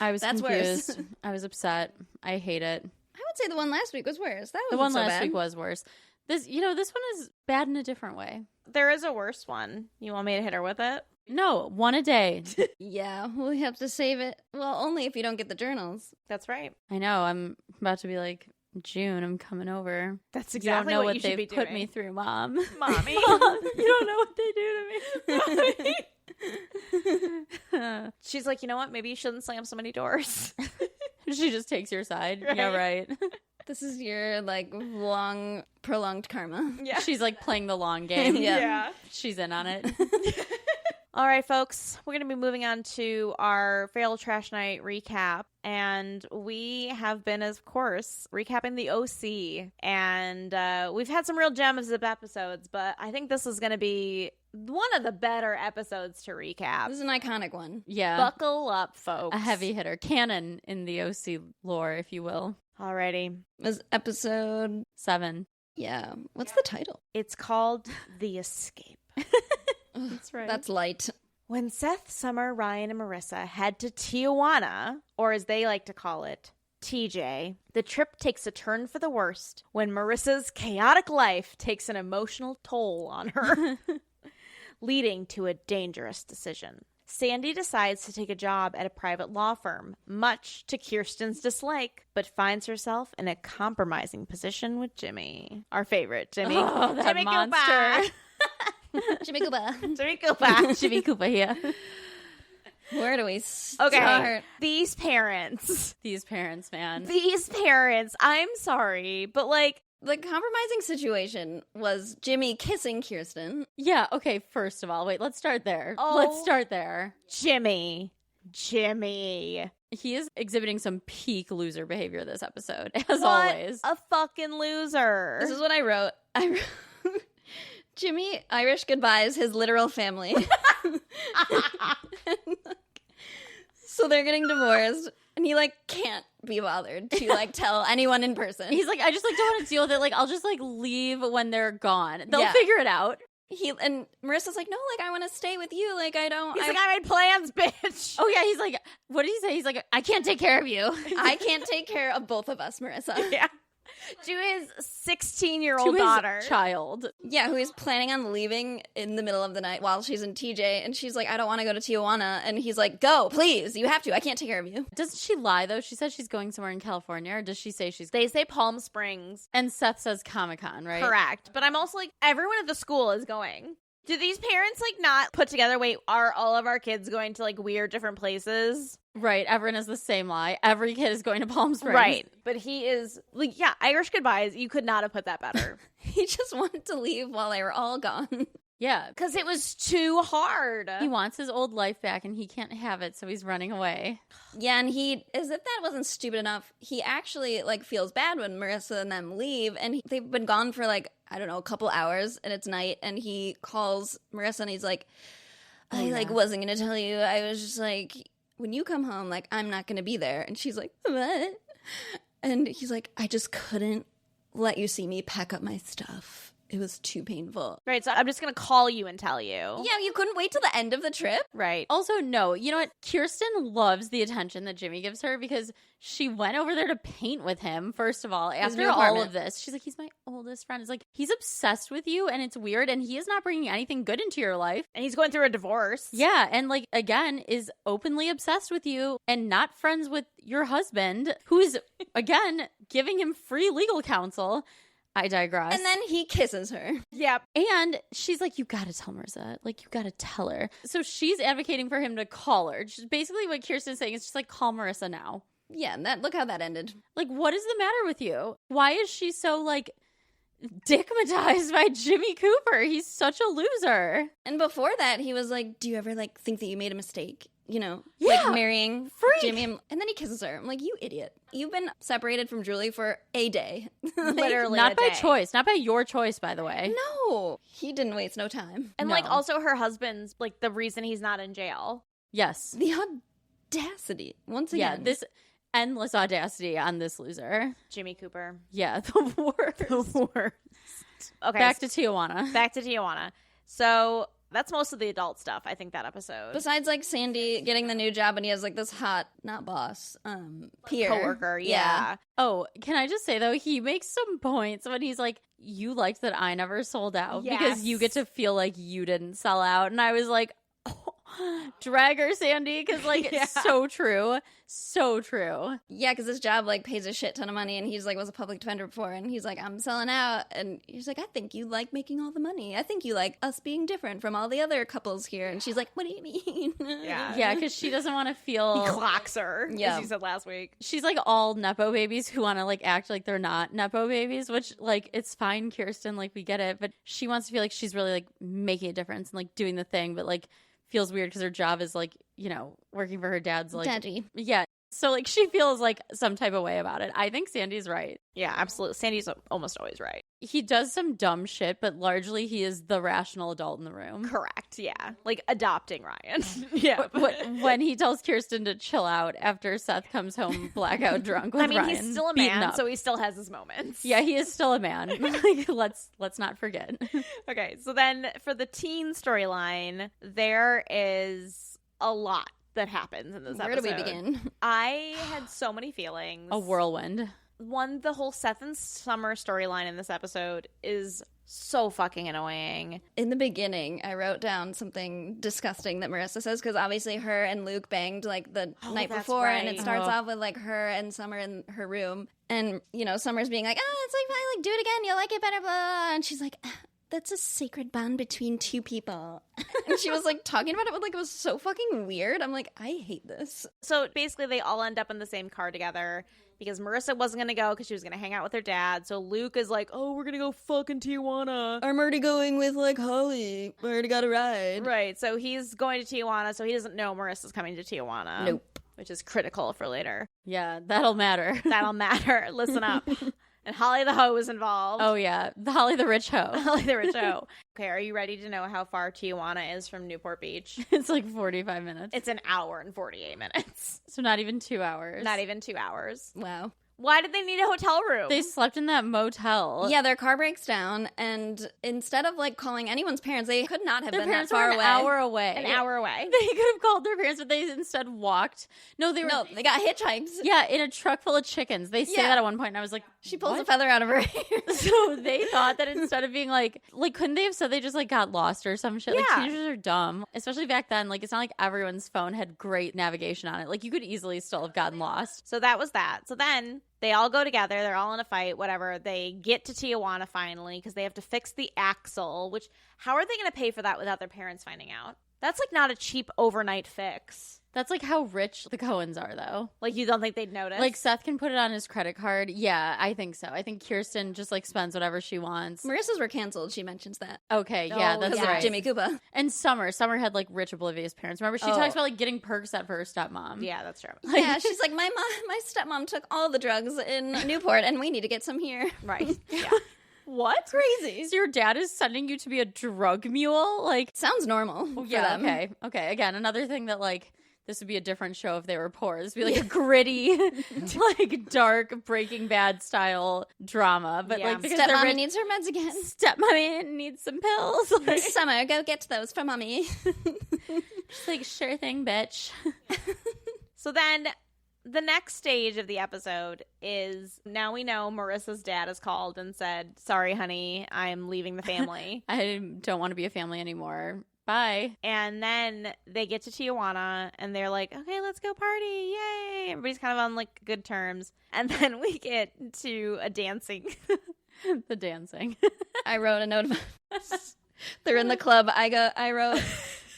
I was That's confused. worse. I was upset. I hate it. I would say the one last week was worse. That The was one so last bad. week was worse. This one is bad in a different way. There is a worse one. You want me to hit her with it? No, one a day. Yeah, we'll have to save it. Well, only if you don't get the journals. That's right. I know. I'm about to be like, June, I'm coming over. That's You exactly don't know what what you should be they've put doing. me through, Mom. Mommy. Mom, you don't know what they do to me. She's like, you know what? Maybe you shouldn't slam so many doors. She just takes your side. Right. Yeah, right. This is your, like, long, prolonged karma. Yeah. She's like playing the long game. Yeah. She's in on it. All right, folks, we're going to be moving on to our Fail Trash Night recap. And we have been, of course, recapping the OC. And we've had some real gems of episodes, but I think this is going to be one of the better episodes to recap. This is an iconic one. Yeah. Buckle up, folks. A heavy hitter. Canon in the OC lore, if you will. Alrighty. It was episode... 7. Yeah. What's the title? It's called The Escape. That's right. That's light. When Seth, Summer, Ryan, and Marissa head to Tijuana, or as they like to call it, TJ, the trip takes a turn for the worst when Marissa's chaotic life takes an emotional toll on her, leading to a dangerous decision. Sandy decides to take a job at a private law firm, much to Kirsten's dislike, but finds herself in a compromising position with Jimmy. Our favorite, Jimmy. Oh, that Jimmy monster. Cooper. Jimmy Cooper. Jimmy Cooper. Jimmy Cooper here. Where do we start? Okay, these parents. These parents, man. These parents. I'm sorry, but like, The compromising situation was Jimmy kissing Kirsten. Yeah, okay, first of all, wait, let's start there. Oh. Let's start there. Jimmy. He is exhibiting some peak loser behavior this episode, as What always. a fucking loser. This is what I wrote. Jimmy Irish goodbyes his literal family. So they're getting divorced, and he, like, can't be bothered to, like, tell anyone in person. He's like, I just, like, don't want to deal with it. Like, I'll just, like, leave when they're gone. They'll Yeah. figure it out. And Marissa's like, no, like, I want to stay with you. Like, I don't. He's like, I made plans, bitch. Oh, yeah, he's like, what did he say? He's like, I can't take care of you. I can't take care of both of us, Marissa. Yeah. To his 16-year-old To his daughter. child. Yeah, who is planning on leaving in the middle of the night while she's in TJ, and she's like, I don't want to go to Tijuana, and he's like, go, please, you have to, I can't take care of you. Doesn't she lie, though? She says she's going somewhere in California, or does she say she's... They say Palm Springs. And Seth says Comic-Con, right? Correct. But I'm also like, everyone at the school is going. Do these parents, like, not put together, wait, are all of our kids going to, like, weird different places? Right, everyone has the same lie. Every kid is going to Palm Springs. Right. But he is, like, yeah, Irish goodbyes. You could not have put that better. He just wanted to leave while they were all gone. Yeah. Because it was too hard. He wants his old life back, and he can't have it, so he's running away. Yeah, and as if that wasn't stupid enough, he actually, like, feels bad when Marissa and them leave, and they've been gone for, like, I don't know, a couple hours, and it's night, and he calls Marissa, and he's like, I, like, wasn't gonna tell you. I was just like, when you come home, like, I'm not gonna be there. And she's like, what? And he's like, I just couldn't let you see me pack up my stuff. It was too painful. Right, so I'm just going to call you and tell you. Yeah, you couldn't wait till the end of the trip? Right. Also, no, you know what? Kirsten loves the attention that Jimmy gives her because she went over there to paint with him, first of all, after new all apartment. of this. She's like, he's my oldest friend. It's like, he's obsessed with you, and it's weird, and he is not bringing anything good into your life. And he's going through a divorce. Yeah, and, like, again, is openly obsessed with you and not friends with your husband, who's, again, giving him free legal counsel. I digress. And then he kisses her. Yep. And she's like, you gotta tell Marissa. Like, you gotta tell her. So she's advocating for him to call her. Just basically what Kirsten's saying is just like, call Marissa now. Yeah, and look how that ended. Like, what is the matter with you? Why is she so, like, dickmatized by Jimmy Cooper? He's such a loser. And before that, he was like, do you ever, like, think that you made a mistake? You know, Yeah, like marrying freak. Jimmy. And then he kisses her. I'm like, you idiot. You've been separated from Julie for a day. Like, Literally Not a by day. choice. Not by your choice, by the way. No, he didn't waste no time. And, No. like, also her husband's, like, the reason he's not in jail. Yes. The audacity. Once Yeah, again. this endless audacity on this loser. Jimmy Cooper. Yeah, the worst. The worst. Okay. Back to Tijuana. Back to Tijuana. So that's most of the adult stuff, I think, that episode. Besides, like, Sandy getting the new job, and he has, like, this hot, not boss, peer. Coworker, yeah. Oh, can I just say, though, he makes some points when he's like, you liked that I never sold out because you get Yes. to feel like you didn't sell out. And I was like, oh, Drag her, Sandy, because like it's so true. So true. Yeah, because this job like pays a shit ton of money, and he's like was a public defender before, and he's like, I'm selling out, and he's like, I think you like making all the money. I think you like us being different from all the other couples here, and she's like, what do you mean? Yeah, because she doesn't want to feel. He clocks her, as you said last week. She's like all nepo babies who want to like act like they're not nepo babies, which like it's fine, Kirsten, like we get it, but she wants to feel like she's really like making a difference and like doing the thing, but like feels weird because her job is like, you know, working for her dad's like daddy. Yeah. So like she feels like some type of way about it. I think Sandy's right. Yeah, absolutely. Sandy's almost always right. He does some dumb shit, but largely he is the rational adult in the room. Correct. Yeah. Like adopting Ryan. Yeah. When he tells Kirsten to chill out after Seth comes home blackout drunk with Ryan. I mean, he's still a man, so he still has his moments. Yeah, he is still a man. Like, let's not forget. Okay, so then for the teen storyline, there is a lot that happens in this episode. Where do we begin? I had so many feelings. A whirlwind. One, the whole Seth and Summer storyline in this episode is so fucking annoying. In the beginning, I wrote down something disgusting that Marissa says, because obviously her and Luke banged like the night before, and it starts off with like her and Summer in her room, and you know, Summer's being like, oh, it's like fine, like do it again, you'll like it better, blah, blah. And she's like, that's a sacred bond between two people. And she was like talking about it with like, it was so fucking weird. I'm like, I hate this. So basically they all end up in the same car together because Marissa wasn't going to go because she was going to hang out with her dad. So Luke is like, oh, we're going to go fucking Tijuana. I'm already going with like Holly. I already got a ride. Right. So he's going to Tijuana. So he doesn't know Marissa's coming to Tijuana. Nope. Which is critical for later. Yeah, that'll matter. That'll matter. Listen up. And Holly the Hoe is involved. Oh, yeah. Holly the Rich Hoe. Holly the Rich Hoe. Okay, are you ready to know how far Tijuana is from Newport Beach? It's like 45 minutes. It's an hour and 48 minutes. So not even 2 hours. Not even 2 hours. Wow. Why did they need a hotel room? They slept in that motel. Yeah, their car breaks down, and instead of like calling anyone's parents, they could not have their been parents that far were away. An hour away. An hour away. They could have called their parents, but they instead walked. No, they got hitchhiked. Yeah, in a truck full of chickens. They say that at one point, and I was like, she pulls a feather out of her hair. So they thought that instead of being like, couldn't they have said they just like got lost or some shit? Like teenagers are dumb, especially back then. Like it's not like everyone's phone had great navigation on it. Like you could easily still have gotten lost. So that was that. So then they all go together. They're all in a fight, whatever. They get to Tijuana finally because they have to fix the axle, which how are they going to pay for that without their parents finding out? That's like not a cheap overnight fix. That's like how rich the Coens are, though. Like, you don't think they'd notice? Like, Seth can put it on his credit card. Yeah, I think so. I think Kirsten just, like, spends whatever she wants. Marissa's were canceled. She mentions that. Okay, yeah, that's right. Jimmy Koopa. And Summer had, like, rich, oblivious parents. Remember, she talks about, like, getting perks at for her stepmom. Yeah, that's true. Like, yeah, she's like, my stepmom took all the drugs in Newport, and we need to get some here. Right. Yeah. What? Crazy. So your dad is sending you to be a drug mule? Like, sounds normal for them. Okay. Again, another thing that, like, this would be a different show if they were poor. This would be like a gritty, like dark Breaking Bad style drama. But like, because stepmommy needs her meds again. Stepmommy needs some pills. Like, Summer, go get those for mommy. She's like, sure thing, bitch. So then the next stage of the episode is now we know Marissa's dad has called and said, sorry, honey, I'm leaving the family. I don't want to be a family anymore. Bye. And then they get to Tijuana and they're like, okay, let's go party. Yay. Everybody's kind of on like good terms. And then we get to a dancing. The dancing. I wrote a note. They're in the club. I wrote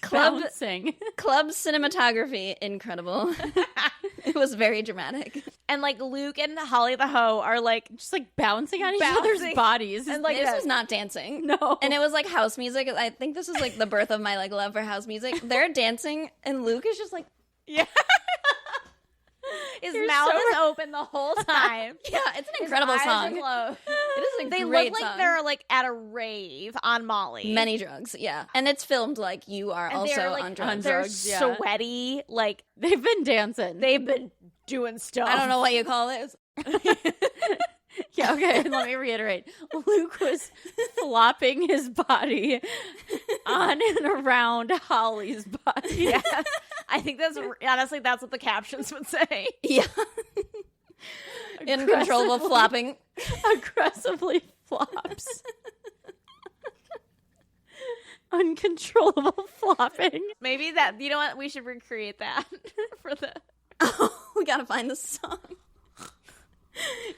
club cinematography. Incredible. It was very dramatic. And like Luke and Holly the Hoe are like just like bouncing on each other's bodies. And like this was not dancing. No. And it was like house music. I think this is like the birth of my like love for house music. They're dancing and Luke is just like, yeah. His mouth is open the whole time. Yeah, it's an incredible song. It is a they great look like song. they're like at a rave on Molly. Many drugs, yeah. And it's filmed like you are and also like, on drugs. They're yeah. sweaty. Like they've been dancing. They've been doing stuff. I don't know what you call this. Yeah, okay, let me reiterate. Luke was flopping his body on and around Holly's body. Yeah. I think that's honestly that's what the captions would say. Yeah. Uncontrollable flopping. Aggressively flops. uncontrollable flopping. Maybe that, you know what? We should recreate that for the. Oh, we gotta find the song.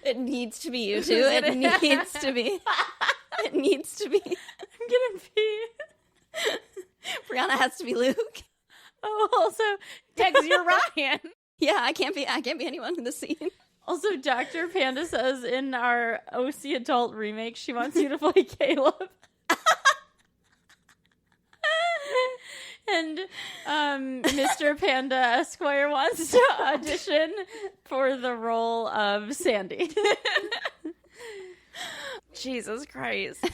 It needs to be you two. It needs to be. It needs to be. I'm gonna be. Brianna has to be Luke. Oh, also, Tex, you're Ryan. Yeah, I can't be anyone in the scene. Also, Dr. Panda says in our OC adult remake, she wants you to play Caleb. And Mr. Panda Esquire wants to audition for the role of Sandy. Jesus Christ.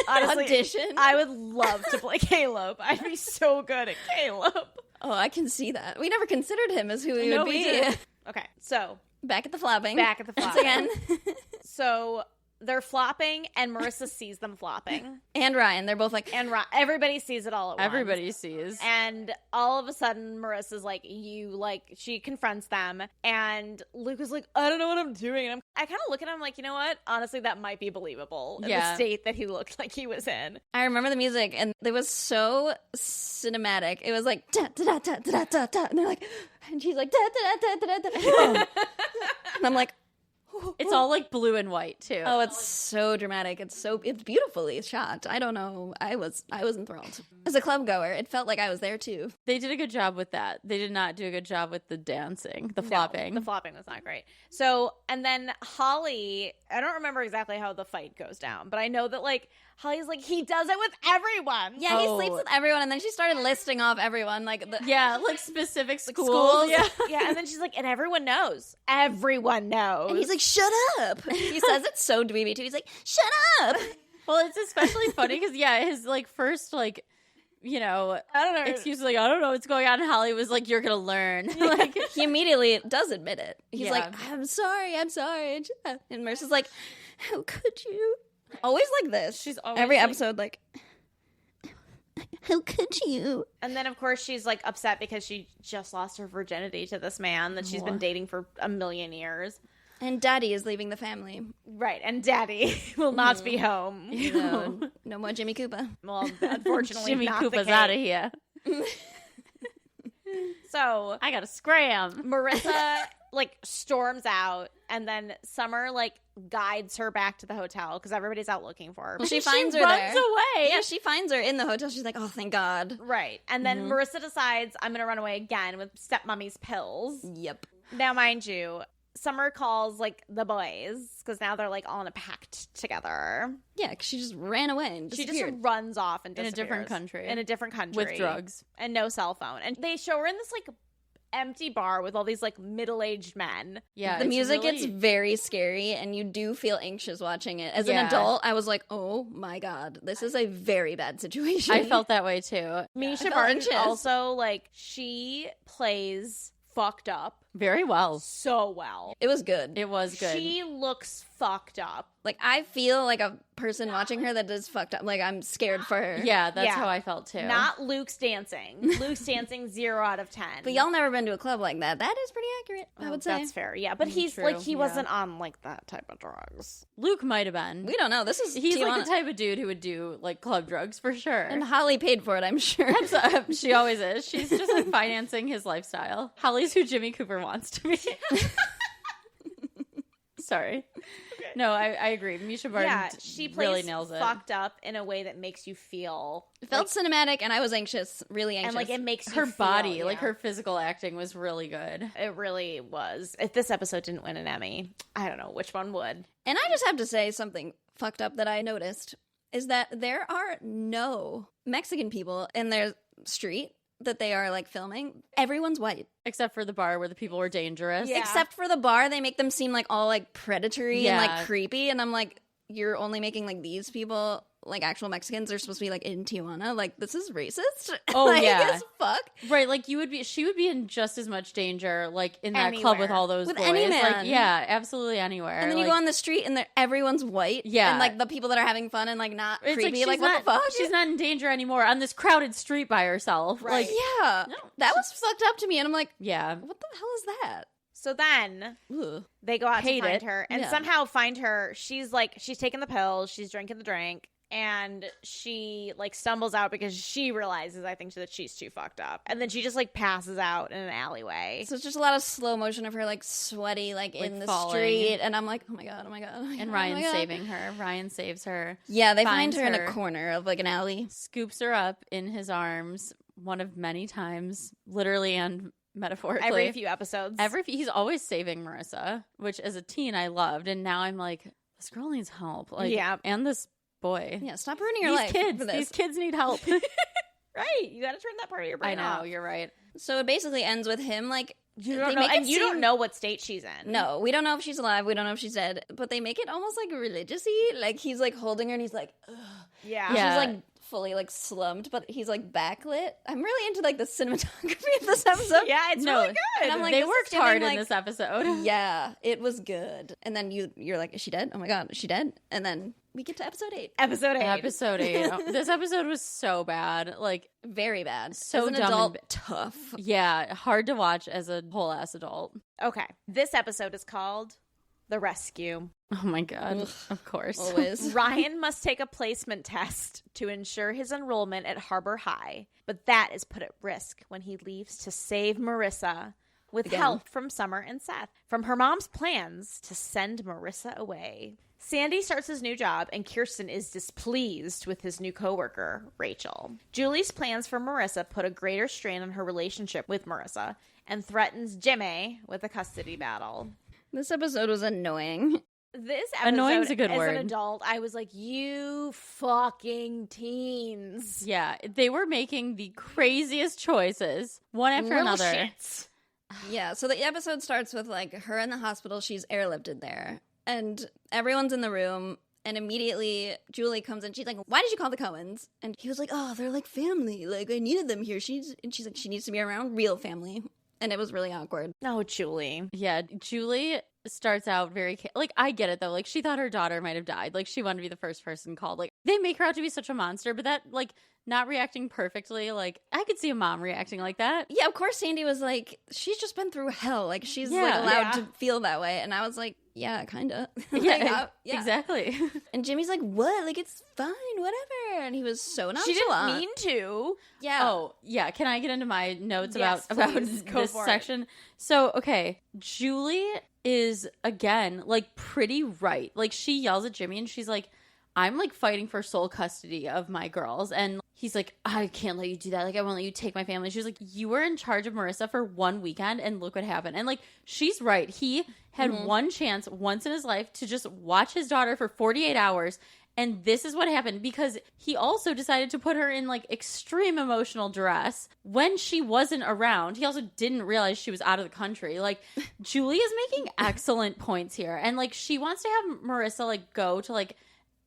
Honestly, Audition? I would love to play Caleb. I'd be so good at Caleb. Oh, I can see that. We never considered him as who he No, would we be. didn't. Okay, so Back at the flopping. back at the Once flopping. again. So they're flopping, and Marissa sees them flopping. And Ryan, they're both like, And everybody sees it all at once. Everybody sees. And all of a sudden, Marissa's like, she confronts them. And Luke is like, I don't know what I'm doing. And I kind of look at him like, you know what? Honestly, that might be believable in the state that he looked like he was in. I remember the music, and it was so cinematic. It was like, da, da, da, da, da, da, da, and they're like, and she's like, da, da, da, da, da, da. And I'm like, It's all like blue and white too. oh, it's so dramatic. It's beautifully shot. I don't know. I was enthralled. As a club goer, it felt like I was there too. They did a good job with that. They did not do a good job with the dancing, the flopping. No, the flopping was not great. So, and then Holly, I don't remember exactly how the fight goes down, but I know that like Holly's like, he does it with everyone. Yeah, he sleeps with everyone, and then she started listing off everyone, like Yeah, like specific schools. Yeah. Yeah, and then she's like, and everyone knows. Everyone knows. and he's like, "Shut up!" He says it so dweeby too. He's like, "Shut up!" Well, it's especially funny because his like first like, you know, I don't know. excuse like I don't know what's going on. And Holly was like, "You're gonna learn." Like He immediately does admit it. He's Yeah. like, I'm sorry. And Marissa's like, how could you? Always like this. She's always every like- episode like, how could you? And then, of course, she's like upset because she just lost her virginity to this man that she's been dating for a million years. And Daddy is leaving the family. Right. And Daddy will not be home. No more Jimmy Cooper. Well, unfortunately, Jimmy not the Cooper's case. out of here. So I gotta scram. Marissa like storms out, and then Summer like guides her back to the hotel because everybody's out looking for her. Well, she finds her runs there. away. Yeah, she finds her in the hotel. She's like, oh, thank God. Right. And then Marissa decides, I'm going to run away again with stepmommy's pills. Yep. Now, mind you, Summer calls like the boys because now they're like all in a pact together. Yeah, 'cause she just ran away and She disappeared. just runs off and In a disappears. different country. In a different country. With drugs. And no cell phone. And they show her in this like empty bar with all these like middle-aged men. Yeah, The it's music really- gets very scary, and you do feel anxious watching it. As an Yeah. adult, I was like, oh my God, this is a very bad situation. I felt that way too. Misha felt Barton anxious. also like she plays fucked up Very well. so well. It was good. It was good. She looks fucked up. Like, I feel like a person watching her that is fucked up. Like, I'm scared for her. Yeah, that's Yeah. how I felt too. Not Luke's dancing. Luke's dancing 0 out of 10. But y'all never been to a club like that. That is pretty accurate, I would say. That's fair. Yeah, but he's True, like he yeah. wasn't on like that type of drugs. Luke might have been. We don't know. This is He's Tijuana. like the type of dude who would do like club drugs for sure. And Holly paid for it, I'm sure. She always is. She's just like financing his lifestyle. Holly's who Jimmy Cooper wants to be. Sorry. No, I agree. Misha Barton Yeah, she plays really nails it. fucked up in a way that makes you feel It felt cinematic, and I was anxious, really anxious. and like it makes you Her feel, body, like yeah. her physical acting was really good. It really was. If this episode didn't win an Emmy, I don't know which one would. And I just have to say something fucked up that I noticed is that there are no Mexican people in their street that they are like filming. Everyone's white. Except for the bar where the people were dangerous. Yeah. Except for the bar, they make them seem like all like predatory and Yeah. like creepy. And I'm like, you're only making like these people like actual Mexicans are supposed to be like in Tijuana. Like, this is racist. Oh, Like, yeah. as fuck. Right, like she would be in just as much danger, like in that club with Anywhere. all those With boys. any Like, man. yeah, absolutely anywhere. And then you Like, go on the street and everyone's white. Yeah. And like the people that are having fun and like not it's creepy. she's Like, not, what the fuck? She's not in danger anymore on this crowded street by herself. Right. Like, Yeah. That was fucked up to me. And I'm like, yeah. what the hell is that? So then Ugh. they go out Hate to find it. her and Yeah. somehow find her. She's taking the pills, she's drinking the drink, and she like stumbles out because she realizes, I think, that she's too fucked up, and then she just like passes out in an alleyway. So it's just a lot of slow motion of her like sweaty like in the falling. street, and I'm like, oh my god, oh my god, oh my And god, Ryan's oh my God. saving her. Ryan saves her. Yeah, they find finds her in her. a corner of like an alley. Scoops her up in his arms one of many times, literally and metaphorically. Every few episodes. He's always saving Marissa, which as a teen I loved, and now I'm like, this girl needs help. Like, Yeah. and this boy. Yeah, stop ruining your These life kids, for this. these kids need help. Right. You got to turn that part of your I brain know, off. you're right. So it basically ends with him like You they don't know, make it and you don't seem- know what state she's in. No, we don't know if she's alive. We don't know if she's dead. But they make it almost like religious-y. Like he's like holding her and he's like, ugh. Yeah. Yeah. She's like fully like slumped, but he's like backlit. I'm really into like the cinematography of this episode. Yeah, it's No, really good. and I'm like, they this is worked giving, hard like- in this episode. Yeah, it was good. And then you're like, is she dead? Oh my god, is she dead? And then we get to episode 8. Episode 8. Episode 8. This episode was so bad. Like, Very bad. So As an dumb and adult, ba- tough. yeah, hard to watch as a whole ass adult. Okay. This episode is called The Rescue. Oh my god. Of course. Always. Ryan must take a placement test to ensure his enrollment at Harbor High, but that is put at risk when he leaves to save Marissa with Again. help from Summer and Seth from her mom's plans to send Marissa away. Sandy starts his new job, and Kirsten is displeased with his new coworker, Rachel. Julie's plans for Marissa put a greater strain on her relationship with Marissa and threatens Jimmy with a custody battle. This episode was annoying. This episode, Annoying's a good as word. an adult, I was like, you fucking teens. Yeah, they were making the craziest choices, one after Little another. shits. Yeah, so the episode starts with like her in the hospital. She's airlifted there, and everyone's in the room. And immediately Julie comes in. She's like, "Why did you call the Cohens?" And he was like, "Oh, they're like family. Like I needed them here." She's like, "She needs to be around real family." And it was really awkward. No, Julie. Yeah, Julie starts out very like, I get it though, like she thought her daughter might have died, like she wanted to be the first person called. Like they make her out to be such a monster, but that like not reacting perfectly, like I could see a mom reacting like that. Yeah, of course. Sandy was like, "She's just been through hell. Like she's like Yeah. allowed Yeah. to feel that way." And I was like, "Yeah, kind of." Yeah, exactly. And Jimmy's like, "What? Like it's fine, whatever." And he was so nonchalant. She didn't mean to. Yeah. Oh, yeah. Can I get into my notes Yes, about please. Go this for it. section? So, okay, Julie is again like pretty right. Like she yells at Jimmy and she's like, "I'm like fighting for sole custody of my girls," and he's like, "I can't let you do that. Like I won't let you take my family." She's like, "You were in charge of Marissa for one weekend, and look what happened." And like she's right. He had one chance once in his life to just watch his daughter for 48 hours. And this is what happened because he also decided to put her in like extreme emotional duress when she wasn't around. He also didn't realize she was out of the country. Like Julie is making excellent points here. And like she wants to have Marissa like go to like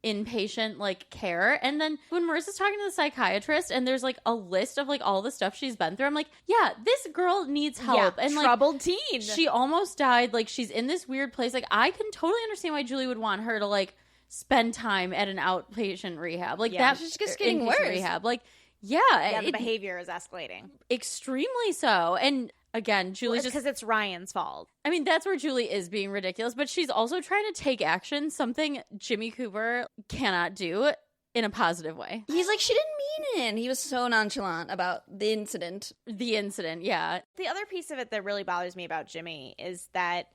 inpatient like care. And then when Marissa's talking to the psychiatrist and there's like a list of like all the stuff she's been through, I'm like, yeah, this girl needs help. Yeah, And like troubled teen. she almost died. Like she's in this weird place. Like I can totally understand why Julie would want her to like spend time at an outpatient rehab. Like Yeah. that She's just getting inpatient worse. Rehab. Like yeah, yeah, the it- behavior is escalating. extremely so. And again, Julie's just Because it's Ryan's fault. I mean, that's where Julie is being ridiculous, but she's also trying to take action, something Jimmy Cooper cannot do in a positive way. He's like, "She didn't mean it." And he was so nonchalant about the incident. The incident, yeah. The other piece of it that really bothers me about Jimmy is that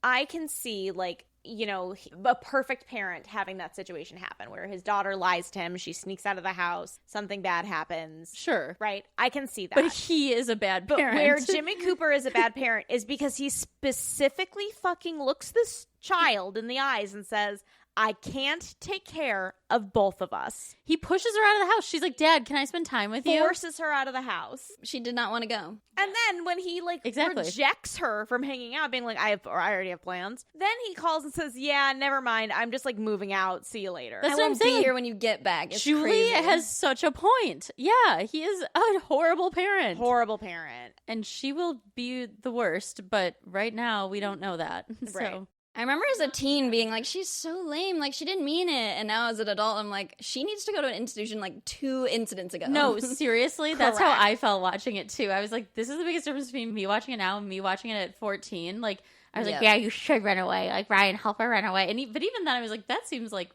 I can see, like, you know, a perfect parent having that situation happen where his daughter lies to him, she sneaks out of the house, something bad happens. Sure. Right? I can see that. But he is a bad But parent. where Jimmy Cooper is a bad parent is because he specifically fucking looks this child in the eyes and says, "I can't take care of both of us." He pushes her out of the house. She's like, "Dad, can I spend time with you?" Forces her out of the house. She did not want to go. And then when he like Exactly. rejects her from hanging out, being like, I already have plans. Then he calls and says, "Yeah, never mind. I'm just like moving out. See you later." That's I what I'm won't be saying. here when you get back. It's Julie crazy. has such a point. Yeah, he is a horrible parent. Horrible parent. And she will be the worst, but right now we don't know that. Right. So I remember as a teen being like, "She's so lame. Like, she didn't mean it." And now as an adult, I'm like, she needs to go to an institution like 2 incidents ago. no, seriously, that's how Correct. I felt watching it too. I was like, this is the biggest difference between me watching it now and me watching it at 14. Like, I was like, Yeah. yeah, you should run away. Like, Ryan, help her run away. And but even then, I was like, that seems like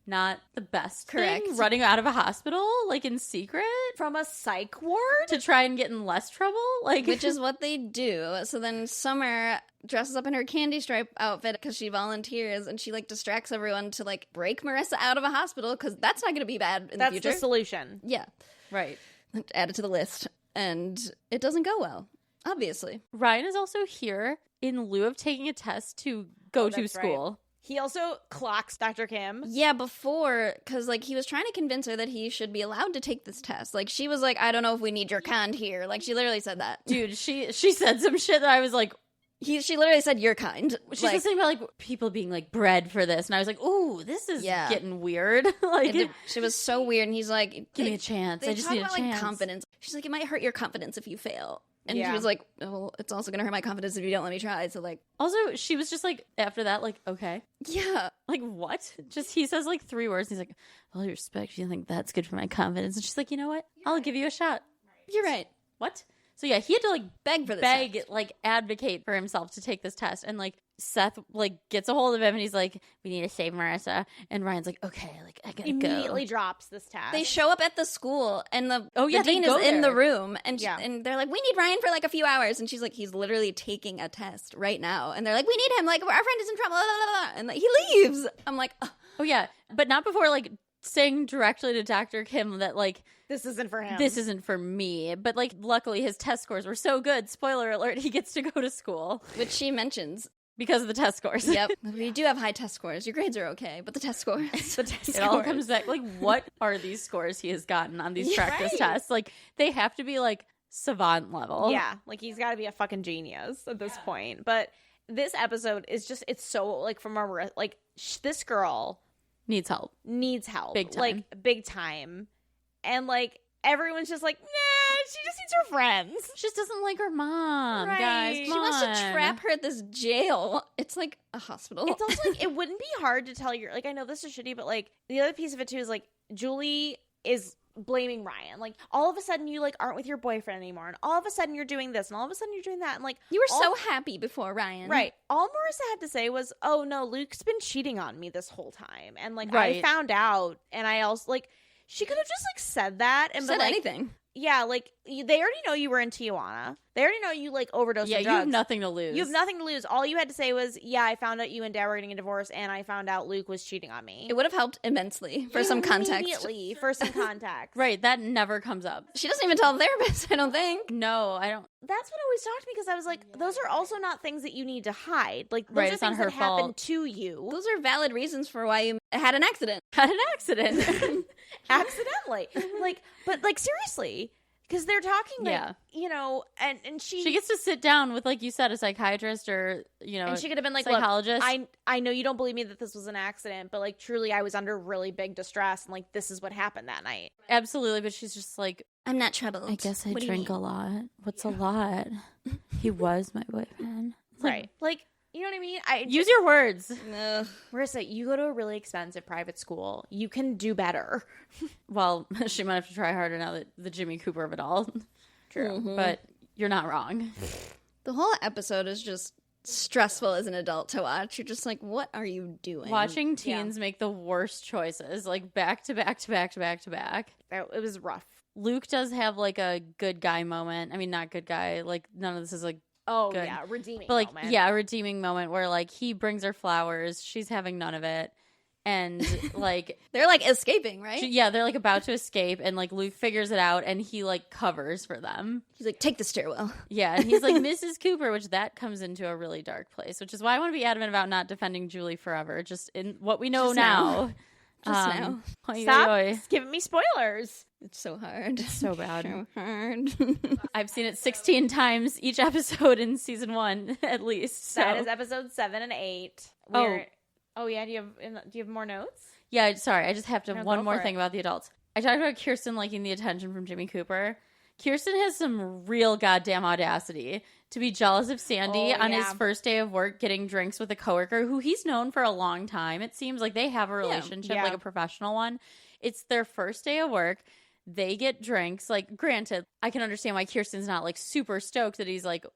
not the best Correct. thing. Running out of a hospital, like in secret, From a psych ward? to try and get in less trouble. Like, Which is what they do. So then Summer dresses up in her candy stripe outfit because she volunteers, and she, like, distracts everyone to, like, break Marissa out of a hospital because that's not going to be bad in the future. That's the solution. Yeah. right. Add it to the list. And it doesn't go well, obviously. Ryan is also here in lieu of taking a test to go to that's right. school. He also clocks Dr. Kim. Yeah, before, because, like, he was trying to convince her that he should be allowed to take this test. Like, she was like, I don't know if we need your kind here. Like, she literally said that. Dude, she said some shit that I was like, She literally said, your kind. she said something about, like, people being, like, bred for this. And I was like, ooh, this is getting weird. Like, she was so weird. And he's like, give me a chance. They I just talk need a about, chance. like, confidence. She's like, it might hurt your confidence if you fail. And Yeah. he was like, oh, it's also going to hurt my confidence if you don't let me try. So, like, Also, she was just like, after that, like, okay. yeah. Like, what? Just, he says, like, 3 words. And he's like, all due respect, you think that's good for my confidence. And she's like, you know what? I'll give you a shot. You're right. What? So, yeah, he had to, like, Beg for this test. like, advocate for himself to take this test. And, like, Seth, like, gets a hold of him and he's like, we need to save Marissa. And Ryan's like, okay, like, I gotta Immediately go. drops this task. They show up at the school, and the they dean is go in there. the room, and Yeah. and they're like, "We need Ryan for like a few hours," and she's like, "He's literally taking a test right now," and they're like, "We need him, like our friend is in trouble," blah, blah, blah. and like, he leaves. I'm like, "Ugh." Oh, yeah. But not before, like, saying directly to Dr. Kim that, like, This isn't for him. this isn't for me. But, like, luckily his test scores were so good. Spoiler alert, he gets to go to school which she mentions. because of the test scores. Yep, we do have high test scores. Your grades are okay, but the test scores. the test It all scores. comes back. Like, what are these scores he has gotten on these Yeah, practice right. tests? Like, they have to be, like, savant level. Yeah, like he's got to be a fucking genius at this point. But this episode is just, it's so, like, from a, like, this girl Needs help. needs help. Big time. Like, big time. And, like, everyone's just like, nah, she just needs her friends. She just doesn't like her mom, Right. guys. She She Come wants to on. trap her at this jail. It's like a hospital. It's also, like, it wouldn't be hard to tell your, like, I know this is shitty, but, like, the other piece of it, too, is, like, Julie is blaming Ryan. Like, all of a sudden you, like, aren't with your boyfriend anymore, and all of a sudden you're doing this, and all of a sudden you're doing that, and, like, you were all- so happy before Ryan, Right. All Marissa had to say was, oh, no, Luke's been cheating on me this whole time. And, like, I Right. found out. And I also, like, she could have just, like, said that. And Said been like, anything. yeah, like, they already know you were in Tijuana. They already know you, like, overdosed Yeah, on you drugs. have nothing to lose. You have nothing to lose. All you had to say was, yeah, I found out you and Dad were getting a divorce, and I found out Luke was cheating on me. It would have helped immensely for some context. Immediately, for some context. Right, that never comes up. She doesn't even tell the therapist, I don't think. No, I don't. That's what always shocked me, because I was like, those are also not things that you need to hide. Like, those Right, are it's not things her that happen fault. to you. Those are valid reasons for why you had an accident. Had an accident. Accidentally. Like, but, like, seriously. Because they're talking, like, Yeah. you know, and she She gets to sit down with, like you said, a psychiatrist or, you know, and she could have been like, psychologist. look, I know you don't believe me that this was an accident, but, like, truly I was under really big distress, and, like, this is what happened that night. Absolutely, but she's just like, I'm not troubled. I guess I What do you drink a mean? lot. What's a lot? He was my boyfriend. It's like, Right. Like, you know what I mean? use your words. Ugh. Marissa, you go to a really expensive private school. You can do better. Well, she might have to try harder now that the Jimmy Cooper of it all. True. But you're not wrong. The whole episode is just stressful as an adult to watch. You're just like, what are you doing? Watching teens make the worst choices, like back to back to back to back to back. It was rough. Luke does have like a good guy moment. I mean, not good guy. Like none of this is like, Oh, Good. yeah. Redeeming but like, moment. yeah, a redeeming moment where like he brings her flowers. She's having none of it. And like, They're like escaping, right? yeah, they're like about to escape. And like Luke figures it out and he like covers for them. He's like, take the stairwell. Yeah. And he's like, Mrs. Cooper, which that comes into a really dark place, which is why I want to be adamant about not defending Julie forever. Just in what we know Just now. Just now. Oy, Stop oy, oy. giving me spoilers. It's so hard. So bad. So hard. I've seen it 16 times each episode in season 1, at least. So. That is episode 7 and 8. Oh, yeah. Do you have more notes? Yeah, sorry. I just have to. No, one go more for thing it. about the adults. I talked about Kirsten liking the attention from Jimmy Cooper. Kirsten has some real goddamn audacity to be jealous of Sandy Oh, on his yeah. first day of work getting drinks with a coworker who he's known for a long time. It seems like they have a relationship, Yeah. like a professional one. It's their first day of work. They get drinks. Like, granted, I can understand why Kirsten's not like super stoked that he's like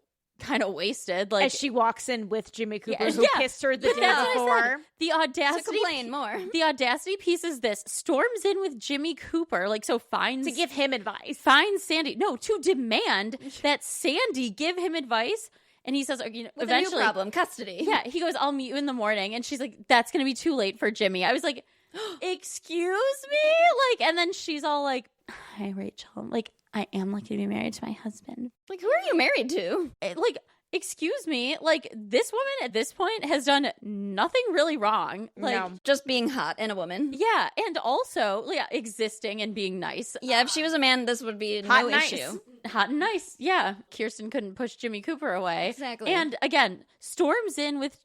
kind of wasted. Like as she walks in with Jimmy Cooper, Yeah, who yeah. kissed her the But day that's what I before. said. The To audacity. complain more. The audacity piece is this: storms in with Jimmy Cooper, like so finds To give him advice. finds Sandy. No, to demand that Sandy give him advice. And he says, you know, With eventually, a new problem, custody. yeah, he goes, "I'll meet you in the morning," and she's like, "That's gonna be too late for Jimmy." I was like, "Excuse me," like, and then she's all like, "Hi, Rachel. Like, I am lucky to be married to my husband." Like, who are you married to? Like, excuse me, like this woman at this point has done nothing really wrong. Like, No. Just being hot and a woman. yeah, and also, yeah, existing and being nice. Yeah, if she was a man, this would be Hot no and nice. issue. Hot and nice, yeah. Kirsten couldn't push Jimmy Cooper away. Exactly. And again, storms in with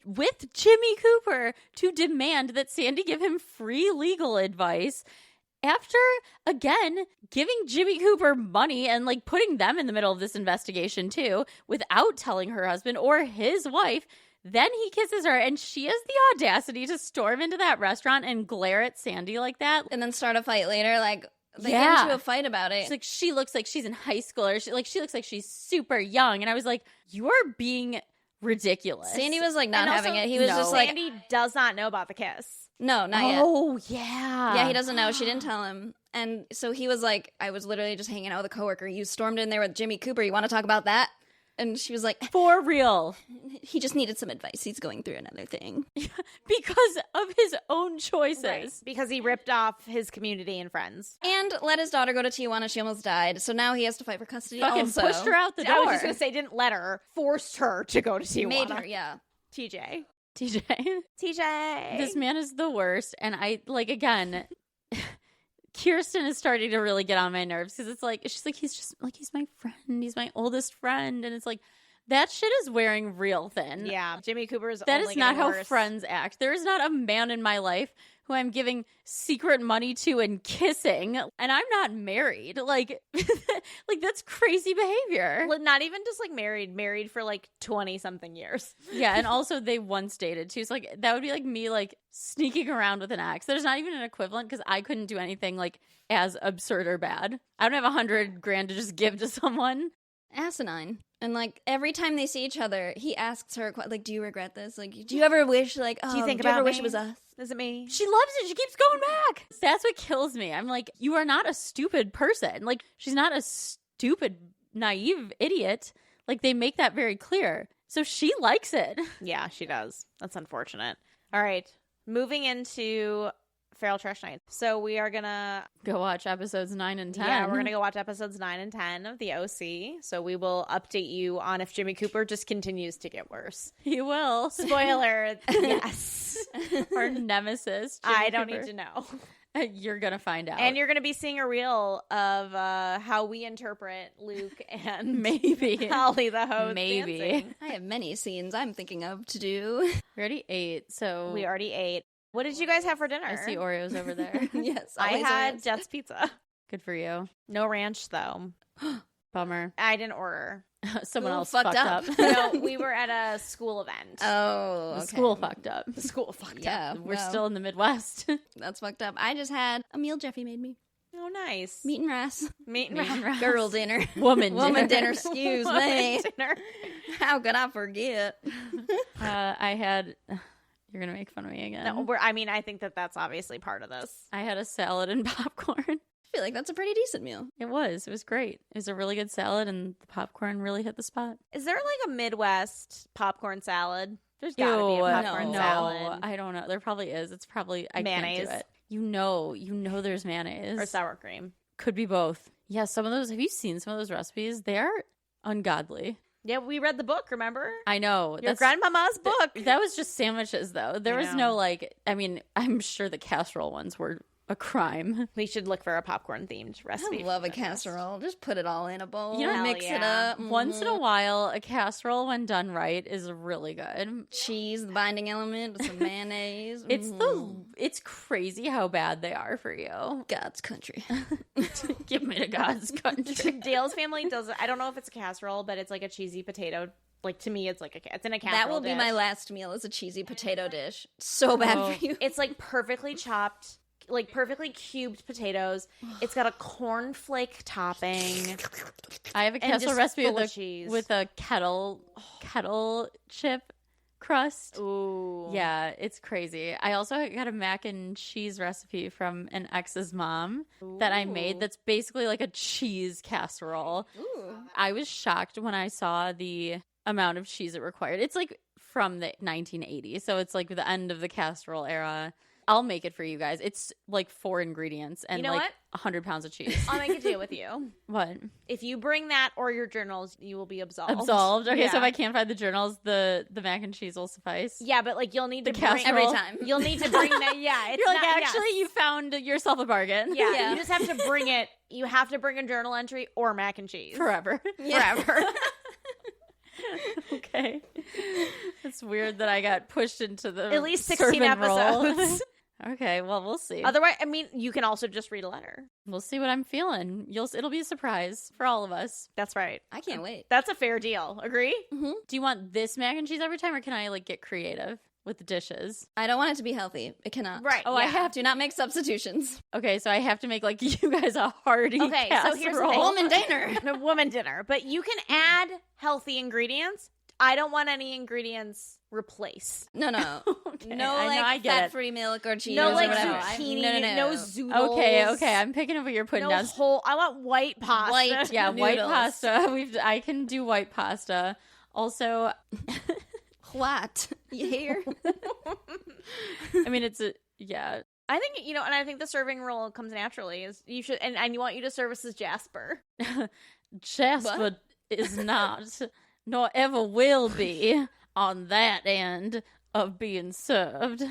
Jimmy Cooper to demand that Sandy give him free legal advice. After, again, giving Jimmy Cooper money and, like, putting them in the middle of this investigation, too, without telling her husband or his wife, then he kisses her, and she has the audacity to storm into that restaurant and glare at Sandy like that. And then start a fight later. Like, they Yeah. get into a fight about it. She's like, she looks like she's in high school, or she looks like she's super young. And I was like, you're being ridiculous. Sandy was like not And having also, it. He was no. just like, Sandy does not know about the kiss. no, not yet. Oh, yeah. Yeah, he doesn't know. She didn't tell him. And so he was like, I was literally just hanging out with a coworker. You stormed in there with Jimmy Cooper. You want to talk about that? And she was like, For real. he just needed some advice. He's going through another thing. Because of his own choices. Right. Because he ripped off his community and friends. And let his daughter go to Tijuana. She almost died. So now he has to fight for custody Fucking also. pushed her out the door. I was just going to say, didn't let her, forced her to go to Tijuana. Made her, yeah. TJ. TJ. TJ. This man is the worst. And I, like, again, Kirsten is starting to really get on my nerves because it's like, she's like, he's just, like, he's my friend. He's my oldest friend. And it's like, that shit is wearing real thin. Yeah, Jimmy Cooper's That only is not getting how worse. friends act. There is not a man in my life who I'm giving secret money to and kissing, and I'm not married. Like, like that's crazy behavior. Well, not even just like married for like 20-something years. Yeah, and also they once dated too. So like that would be like me like sneaking around with an ex. There's not even an equivalent because I couldn't do anything like as absurd or bad. I don't have $100,000 to just give to someone. Asinine. And like every time they see each other, he asks her, like, do you regret this? Like, do you ever wish, like, Do you think do you about ever wish me? it was us? Is it me? She loves it. She keeps going back. That's what kills me. I'm like, you are not a stupid person. Like, she's not a stupid, naive idiot. Like, they make that very clear. So she likes it. Yeah, she does. That's unfortunate. All right, moving into Feral Trash Night. So we are gonna Go watch episodes 9 and 10. Yeah, we're gonna go watch episodes 9 and 10 of the OC. So we will update you on if Jimmy Cooper just continues to get worse. He will. Spoiler, yes. Our nemesis. Jimmy I don't Cooper. need to know. You're gonna find out. And you're gonna be seeing a reel of how we interpret Luke and maybe. Holly the host. Maybe. dancing. I have many scenes I'm thinking of to do. We already ate, so We already ate. What did you guys have for dinner? I see Oreos over there. Yes, I always had is. Jets Pizza. Good for you. No ranch though. Bummer. I didn't order. Someone Who else fucked fucked up. No, we were at a school event. Oh, The okay. school fucked up. The school fucked Yeah, up. We're well, still in the Midwest. That's fucked up. I just had a meal Jeffy made me. Oh, nice. Meat and rice. Meat and Meat and rice. Girl dinner. Woman Woman dinner. dinner, excuse Woman me. dinner. How could I forget? I had. You're gonna make fun of me again. No, I think that that's obviously part of this. I had a salad and popcorn. I feel like that's a pretty decent meal. It was. It was great. It was a really good salad, and the popcorn really hit the spot. Is there like a Midwest popcorn salad? There's gotta be a popcorn no. salad. I don't know. There probably is. It's probably I Mayonnaise. can't do it. You know, there's mayonnaise Or sour cream. Could be both. Yeah, some of those. Have you seen some of those recipes? They are ungodly. Yeah, we read the book, remember? I know. Your grandmama's book. That was just sandwiches, though. There I was know. no like. I mean, I'm sure the casserole ones were a crime. We should look for a popcorn themed recipe. I love for a Midwest. casserole. Just put it all in a bowl. You know, mix it yeah. up. Once in a Mhm. while, a casserole, when done right, is really good. Cheese, the binding element, with some mayonnaise. It's crazy how bad they are for you. God's country. Give me to God's country. Dale's family does. I don't know if it's a casserole, but it's like a cheesy potato. Like to me, it's like it's in a casserole. That will be dish. my last meal is a cheesy potato dish. So bad Oh. for you. It's like perfectly chopped like perfectly cubed potatoes. It's got a cornflake topping. I have a And casserole just recipe full of cheese. with a kettle chip crust. Ooh. Yeah, it's crazy. I also got a mac and cheese recipe from an ex's mom that I made that's basically like a cheese casserole. Ooh. I was shocked when I saw the amount of cheese it required. It's like from the 1980s, so it's like the end of the casserole era. I'll make it for you guys. It's like 4 ingredients and You know like what? 100 pounds of cheese. I'll make a deal with you. What? If you bring that or your journals, you will be absolved. Absolved. Okay, so Yeah. if I can't find the journals, the mac and cheese will suffice. Yeah, but like you'll need to The bring casserole. Every time. You'll need to bring that. Yeah, it's You're like, not, actually, you found yourself a bargain. Yeah, Yeah. you just have to bring it. You have to bring a journal entry or mac and cheese Forever. forever. Okay. It's weird that I got pushed into the At least 16 servant role. episodes. Okay, well, we'll see. Otherwise, I mean, you can also just read a letter. We'll see what I'm feeling. It'll be a surprise for all of us. That's right. I can't wait. That's a fair deal. Agree? Mm-hmm. Do you want this mac and cheese every time, or can I like get creative with the dishes? I don't want it to be healthy. It cannot. Right. Oh, I have Do not make substitutions. Okay, so I have to make like you guys a hearty Okay, so here's the casserole. thing. Woman dinner. A woman dinner, but you can add healthy ingredients. I don't want any ingredients replaced. No. Okay, No, I know, I like get it. fat-free milk or cheese No, or like whatever. zucchini. No. No zoodles. Okay, I'm picking up what you're putting No down. whole. I want white pasta. White. Yeah, white Noodles. pasta. I can do white pasta. Also, What? You hear? I mean, yeah. I think and I think the serving role comes naturally. Is you should, and I want you to serve us as Jasper. Jasper is not, nor ever will be, on that end of being served.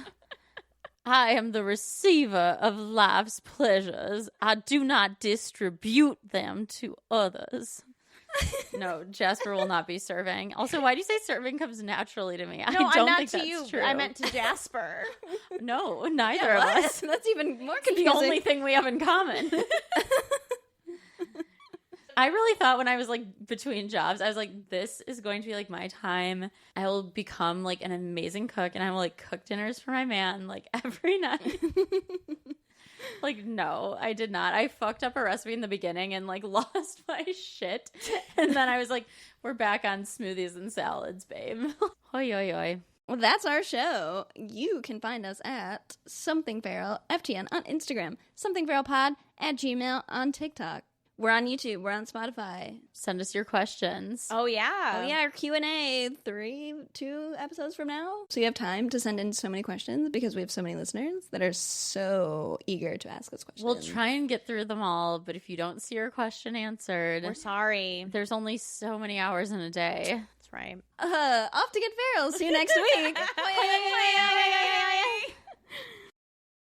I am the receiver of life's pleasures. I do not distribute them to others. No, Jasper will not be serving. Also, why do you say serving comes naturally to me? I No, don't I'm not think to that's you. true. I meant to Jasper. No, neither Yeah, of what? us. That's even more The confusing. only thing we have in common. I really thought when I was like between jobs, I was like, this is going to be like my time. I will become like an amazing cook and I will like cook dinners for my man like every night. Like, no, I did not. I fucked up a recipe in the beginning and like lost my shit. And then I was like, we're back on smoothies and salads, babe. Hoi, hoi, hoi. Well, that's our show. You can find us at Something Feral FTN on Instagram, Something Feral Pod at Gmail on TikTok. We're on YouTube. We're on Spotify. Send us your questions. Oh yeah. Oh yeah, our Q&A 2 episodes from now. So you have time to send in so many questions because we have so many listeners that are so eager to ask us questions. We'll try and get through them all, but if you don't see your question answered, We're sorry. there's only so many hours in a day. That's right. Off to get feral. See you next week.